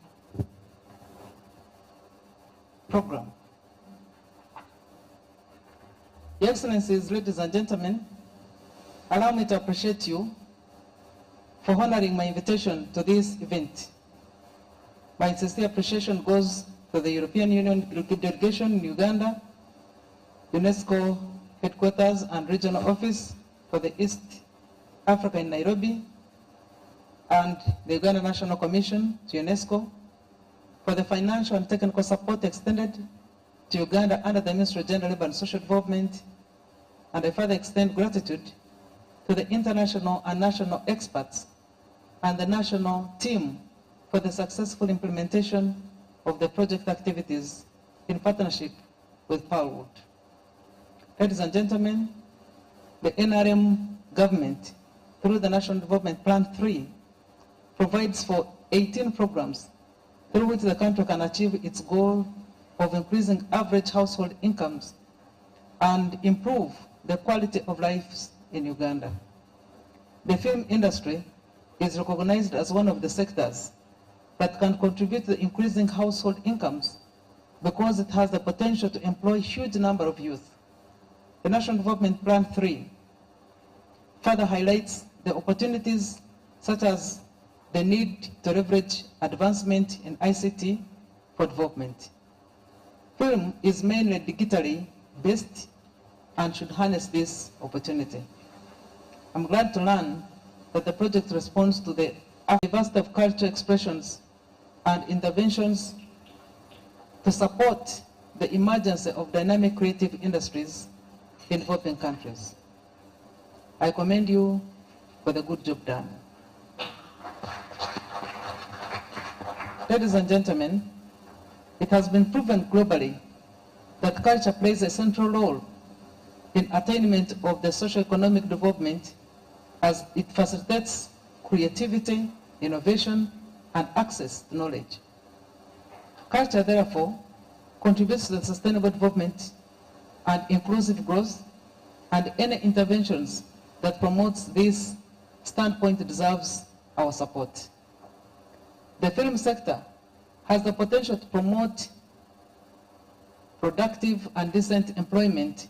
program. Your Excellencies, ladies and gentlemen, allow me to appreciate you for honoring my invitation to this event. My sincere appreciation goes to the European Union delegation in Uganda, UNESCO headquarters and regional office for the East Africa in Nairobi, and the Uganda National Commission to UNESCO for the financial and technical support extended to Uganda under the Ministry of Gender, Labour and Social Development, and I further extend gratitude to the international and national experts and the national team for the successful implementation of the project activities in partnership with Powerwood. Ladies and gentlemen, the NRM government, through the National Development Plan 3, provides for 18 programs through which the country can achieve its goal of increasing average household incomes and improve the quality of lives in Uganda. The film industry is recognized as one of the sectors that can contribute to increasing household incomes because it has the potential to employ a huge number of youth. The National Development Plan 3 further highlights the opportunities such as the need to leverage advancement in ICT for development. Film is mainly digitally based and should harness this opportunity. I'm glad to learn that the project responds to the diversity of cultural expressions and interventions to support the emergence of dynamic creative industries in developing countries. I commend you for the good job done. Ladies and gentlemen, it has been proven globally that culture plays a central role in attainment of the socio-economic development as it facilitates creativity, innovation, and access to knowledge. Culture, therefore, contributes to the sustainable development and inclusive growth, and any interventions that promotes this standpoint deserves our support. The film sector has the potential to promote productive and decent employment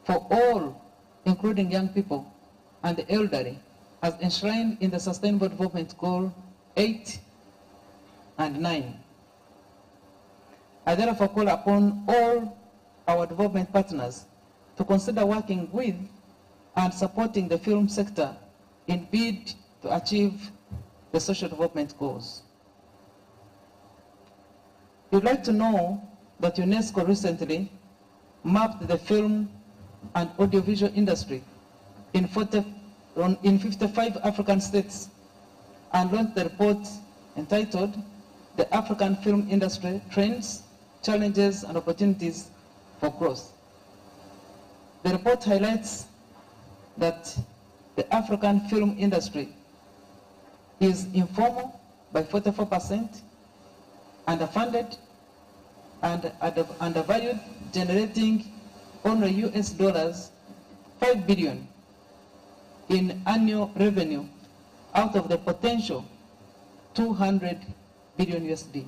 for all, including young people and the elderly, as enshrined in the Sustainable Development Goal 8 and 9. I therefore call upon all our development partners to consider working with and supporting the film sector in bid to achieve the social development goals. You'd like to know that UNESCO recently mapped the film and audiovisual industry in 55 African states and launched the report entitled The African Film Industry Trends, Challenges and Opportunities for Growth. The report highlights that the African film industry is informal by 44%, underfunded, and undervalued, generating only US$ 5 billion in annual revenue out of the potential 200 billion USD.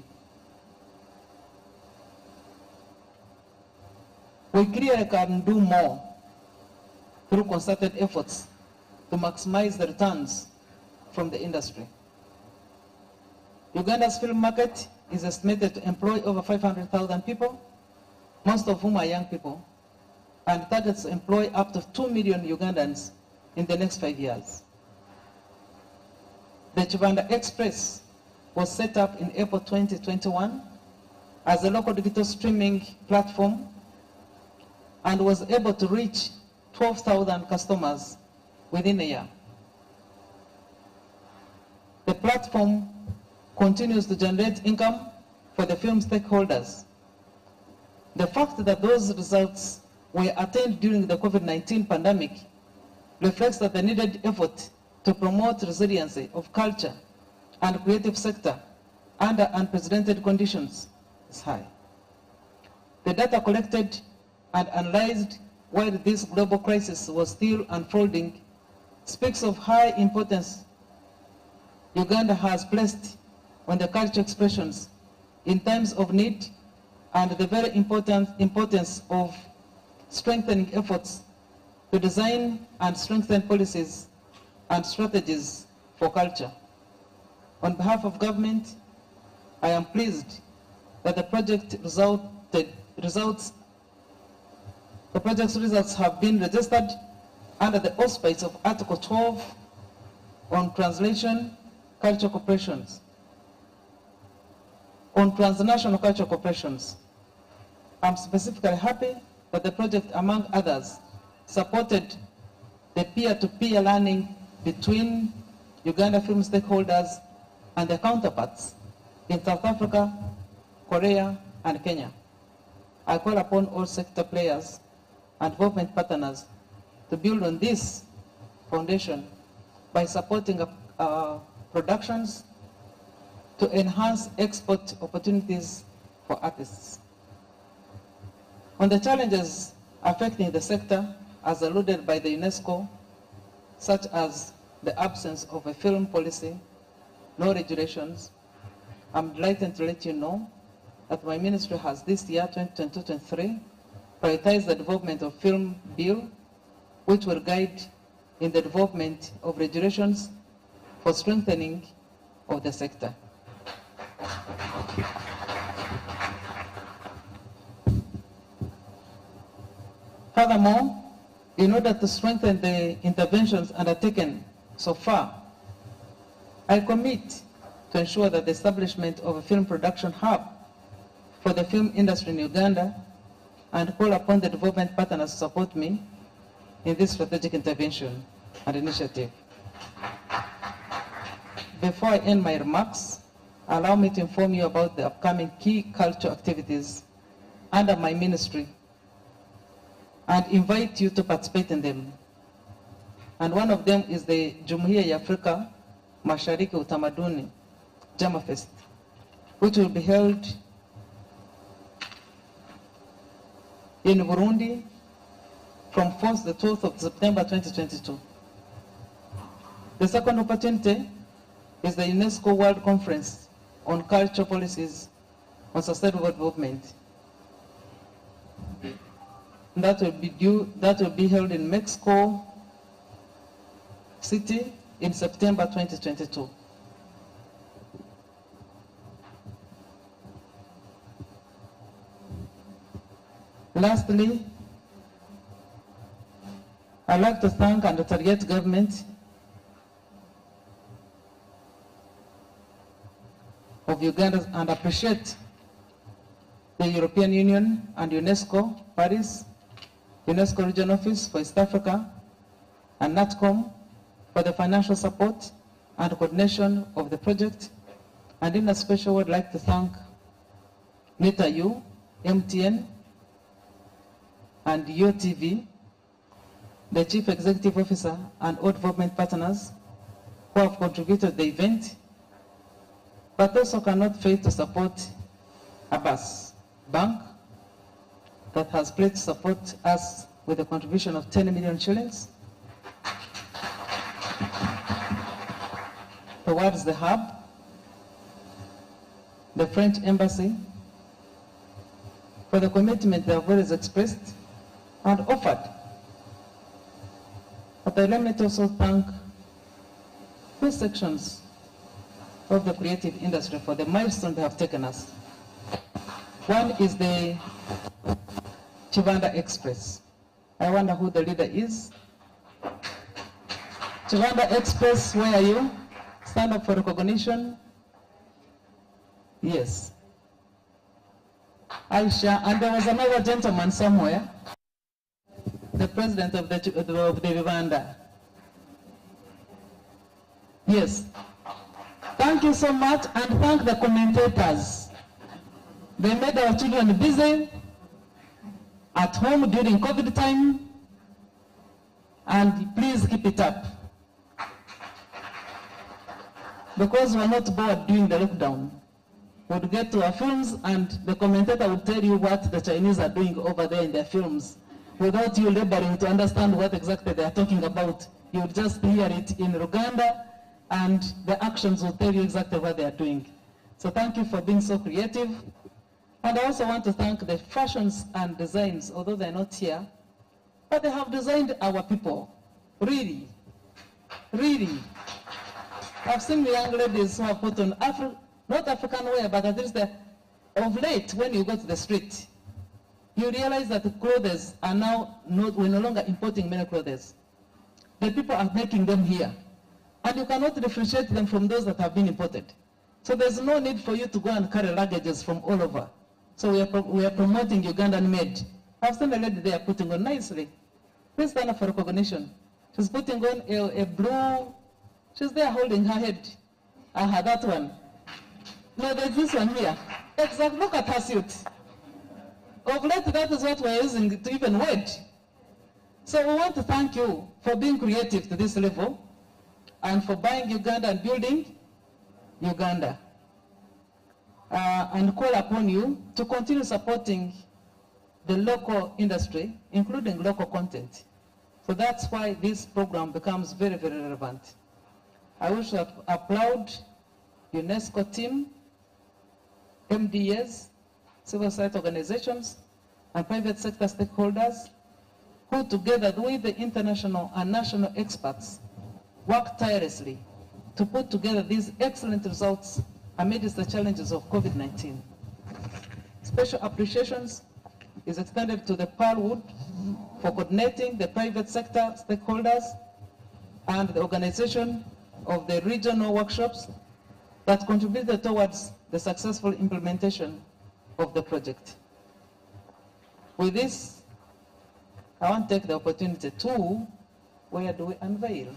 We clearly can do more through concerted efforts to maximize the returns from the industry. Uganda's film market is estimated to employ over 500,000 people, most of whom are young people, and targets to employ up to 2 million Ugandans in the next 5 years. The Chibanda Express was set up in April 2021 as a local digital streaming platform and was able to reach 12,000 customers within a year. The platform continues to generate income for the film stakeholders. The fact that those results were attained during the COVID-19 pandemic reflects that the needed effort to promote resiliency of culture and creative sector under unprecedented conditions is high. The data collected and analyzed while this global crisis was still unfolding, speaks of high importance Uganda has placed on the cultural expressions in times of need and the very importance of strengthening efforts to design and strengthen policies and strategies for culture. On behalf of government, I am pleased that the project's results have been registered under the auspice of Article 12 on translation, cultural cooperations, on transnational cultural cooperations. I'm specifically happy that the project, among others, supported the peer-to-peer learning between Uganda film stakeholders and their counterparts in South Africa, Korea, and Kenya. I call upon all sector players and development partners to build on this foundation by supporting productions to enhance export opportunities for artists. On the challenges affecting the sector, as alluded by the UNESCO, such as the absence of a film policy, no regulations, I'm delighted to let you know that my ministry has this year, 2022-23, prioritized the development of film bill, which will guide in the development of regulations for strengthening of the sector. Furthermore, in order to strengthen the interventions undertaken so far, I commit to ensure that the establishment of a film production hub for the film industry in Uganda and call upon the development partners to support me in this strategic intervention and initiative. Before I end my remarks, allow me to inform you about the upcoming key cultural activities under my ministry and invite you to participate in them. And one of them is the Jumuiya ya Afrika Mashariki Utamaduni, Jama Fest, which will be held in Burundi from 4th to 12th of September 2022. The second opportunity is the UNESCO World Conference on Cultural Policies on Sustainable Development. That will be held in Mexico City in September 2022. Lastly, I'd like to thank and target government of Uganda and appreciate the European Union and UNESCO, Paris, UNESCO Region Office for East Africa, and NATCOM for the financial support and coordination of the project. And in a special way, I'd like to thank NITAU, MTN, and UTV, the Chief Executive Officer, and all development partners who have contributed to the event, but also cannot fail to support Abbas Bank that has pledged to support us with a contribution of 10 million shillings towards the hub, the French Embassy, for the commitment they have always expressed and offered. But let me also thank two sections of the creative industry for the milestone they have taken us. One is the Chivanda Express. I wonder who the leader is. Chivanda Express, where are you? Stand up for recognition. Yes. Aisha, and there was another gentleman somewhere, the president of the Chivanda. Yes. Thank you so much, and thank the commentators. They made our children busy at home during COVID time, and please keep it up. Because we're not bored during the lockdown. We'd get to our films and the commentator would tell you what the Chinese are doing over there in their films. without you laboring to understand what exactly they are talking about. You would just hear it in Uganda, and the actions will tell you exactly what they are doing. So thank you for being so creative. And I also want to thank the fashions and designs, although they're not here, but they have designed our people. Really, really. I've seen the young ladies who have put on not African wear, but at least of late, when you go to the street, you realize that the clothes are now we're no longer importing many clothes. The people are making them here. And you cannot differentiate them from those that have been imported. So there's no need for you to go and carry luggages from all over. So we are promoting Ugandan made. I've seen a lady there putting on nicely. Please stand up for recognition. She's putting on a blue, she's there holding her head. That one. No, there's this one here. Exactly, look at her suit. Of late, that is what we're using to even wait. So we want to thank you for being creative to this level and for buying Uganda and building Uganda. And call upon you to continue supporting the local industry, including local content. So that's why this program becomes very, very relevant. I wish to applaud UNESCO team, MDAs, civil society organizations, and private sector stakeholders who, together with the international and national experts, work tirelessly to put together these excellent results amidst the challenges of COVID-19. Special appreciations is extended to the Pearlwood for coordinating the private sector stakeholders and the organization of the regional workshops that contributed towards the successful implementation of the project. With this, I want to take the opportunity to, where do we unveil?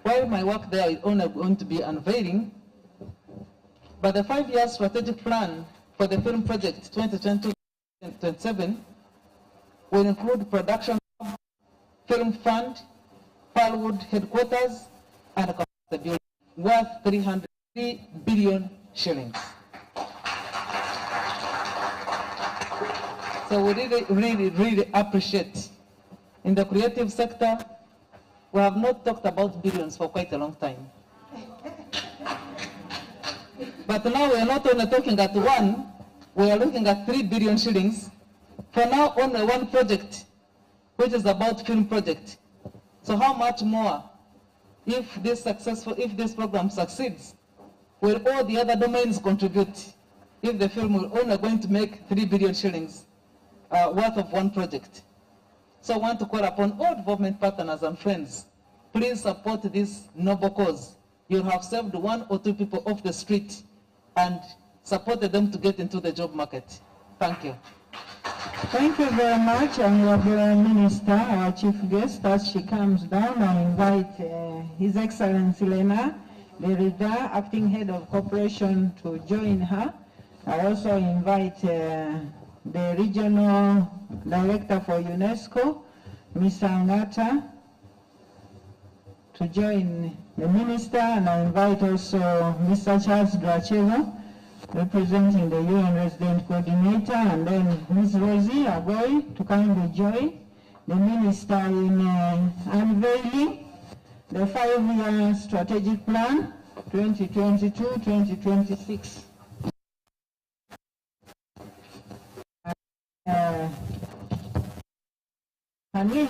While my work there is only going to be unveiling, but the 5-year strategic plan for the film project 2022-2027 will include production, film fund, Pearlwood headquarters, and a building worth 303 billion shillings. So we really appreciate. In the creative sector, we have not talked about billions for quite a long time. But now we are not only talking at one, we are looking at 3 billion shillings. For now, only one project, which is about film project. So how much more, if this program succeeds, will all the other domains contribute? If the film will only going to make 3 billion shillings worth of one project. So I want to call upon all development partners and friends, please support this noble cause. You have saved 1 or 2 people off the street and supported them to get into the job market. Thank you. Thank you very much, Honorable Minister, our chief guest. As she comes down, I invite His Excellency Lena Derrida, Acting Head of Corporation, to join her. I also invite the Regional Director for UNESCO, Ms. Angata, to join the Minister, and I invite also Mr. Charles Drachelo, representing the UN Resident Coordinator, and then Ms. Rosie Agoy to kindly join the Minister in unveiling the 5-year strategic plan 2022-2026. And we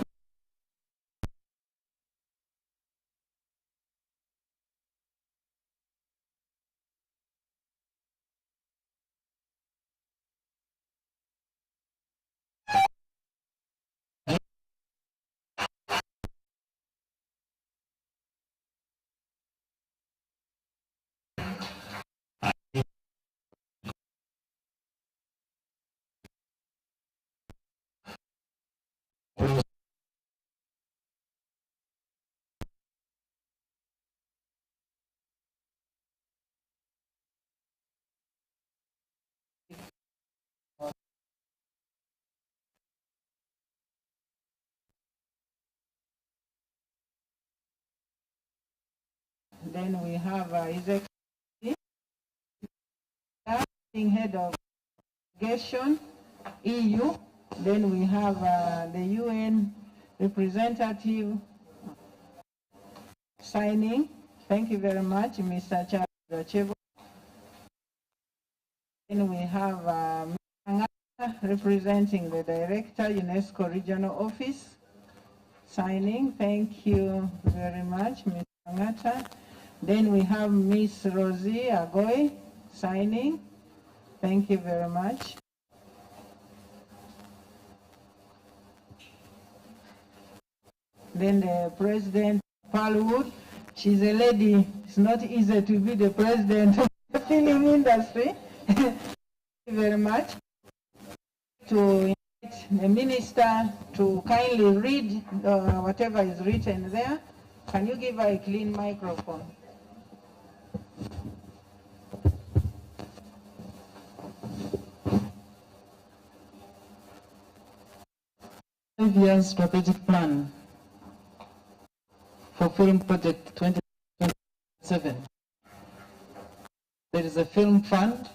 Then we have His Excellency, acting head of delegation, EU. Then we have the UN representative signing. Thank you very much, Mr. Charles Gachevo. Then we have representing the director, UNESCO Regional Office, signing. Thank you very much, Ms. Angata. Then we have Ms. Rosie Agoy signing. Thank you very much. Then the President, Palwood. She's a lady. It's not easy to be the president of the film industry. Thank you very much. To invite the minister to kindly read whatever is written there. Can you give her a clean microphone? 5-year strategic plan for Film Project 2027. There is a film fund.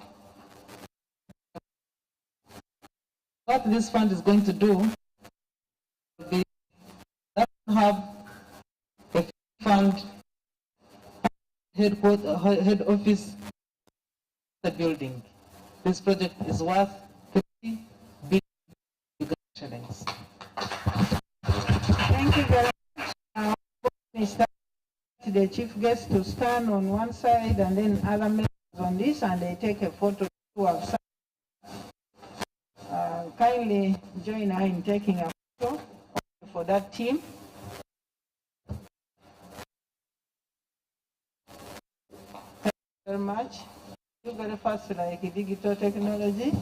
What this fund is going to do is have a fund head office the building. This project is worth 50 billion shillings. Thank you very much. Mr. The chief guest to stand on one side and then other members on this, and they take a photo of kindly join her in taking a photo for that team. Thank you very much. You very fast like digital technology.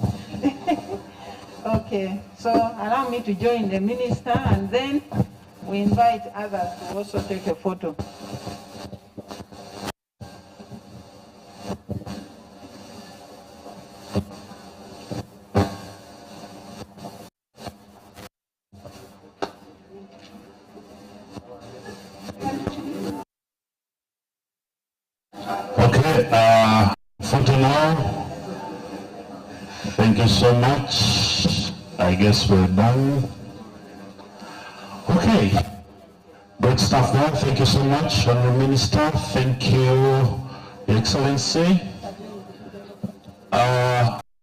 Okay, so allow me to join the minister, and then we invite others to also take a photo. Okay, photo now. Thank you so much. I guess we're done. Okay, good stuff there. Thank you so much, Honorable Minister. Thank you, Your Excellency.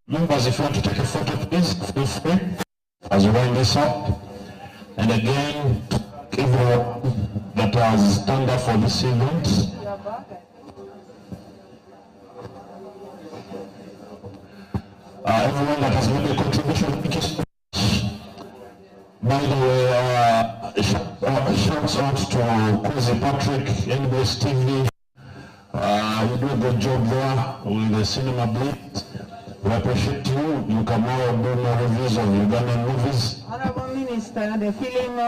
Members, if you want to take a photo, please feel free as we wind this up. And again, everyone that has turned up for this event, everyone that has made a contribution, thank you so much. By the way, shouts out to Kwesi Patrick, NBS TV. You do a good job there with the cinema blitz. We appreciate you. You can now do more reviews of Ugandan movies. Honorable Minister, the film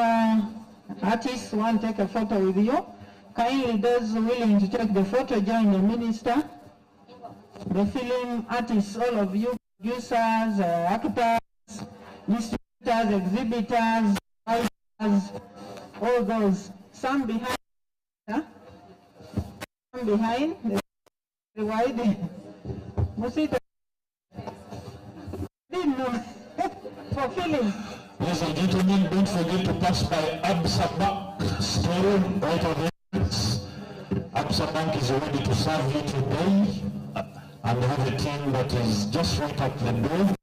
artists want to take a photo with you. Kindly, those willing to take the photo, join the minister. The film artists, all of you, producers, actors, distributors, exhibitors, writers, all those. Some behind, some behind, the wide. Didn't know. For film. Ladies and gentlemen, don't forget to pass by Absa Bank store right on the entrance. Absa Bank is ready to serve you today, and have a team that is just right at the door.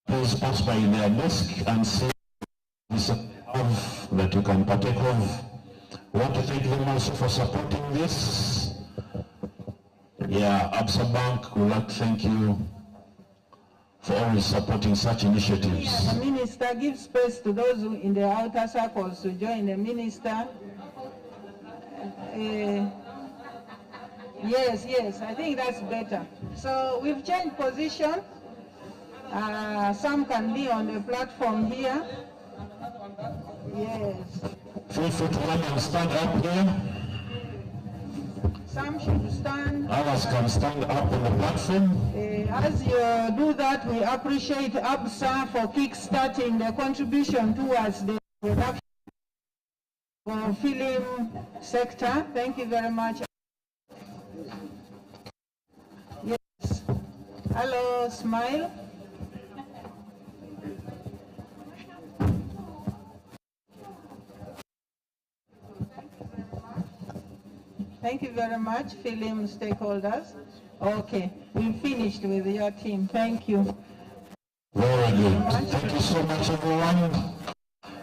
Please pass by their desk and see that you can partake of. We want to thank them also for supporting this. Yeah, Absa Bank would like to thank you for always supporting such initiatives. Yeah, the minister gives space to those who in the outer circles to join the minister. Yes, I think that's better. So we've changed position. Some can be on the platform here. Yes. Feel free to come and stand up here. Some should stand. Others can stand up on the platform. As you do that, we appreciate ABSA for kick-starting the contribution towards the production For film sector, thank you very much. Yes. Hello, smile. Thank you very much, film stakeholders. Okay, we finished with your team. Thank you. Very good. Thank you so much, everyone.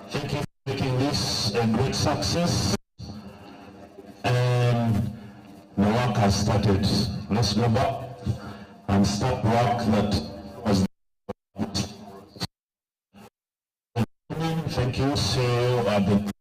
Thank you for making this a great success. And the work has started. Let's go back and start work that was. Thank you. See you at the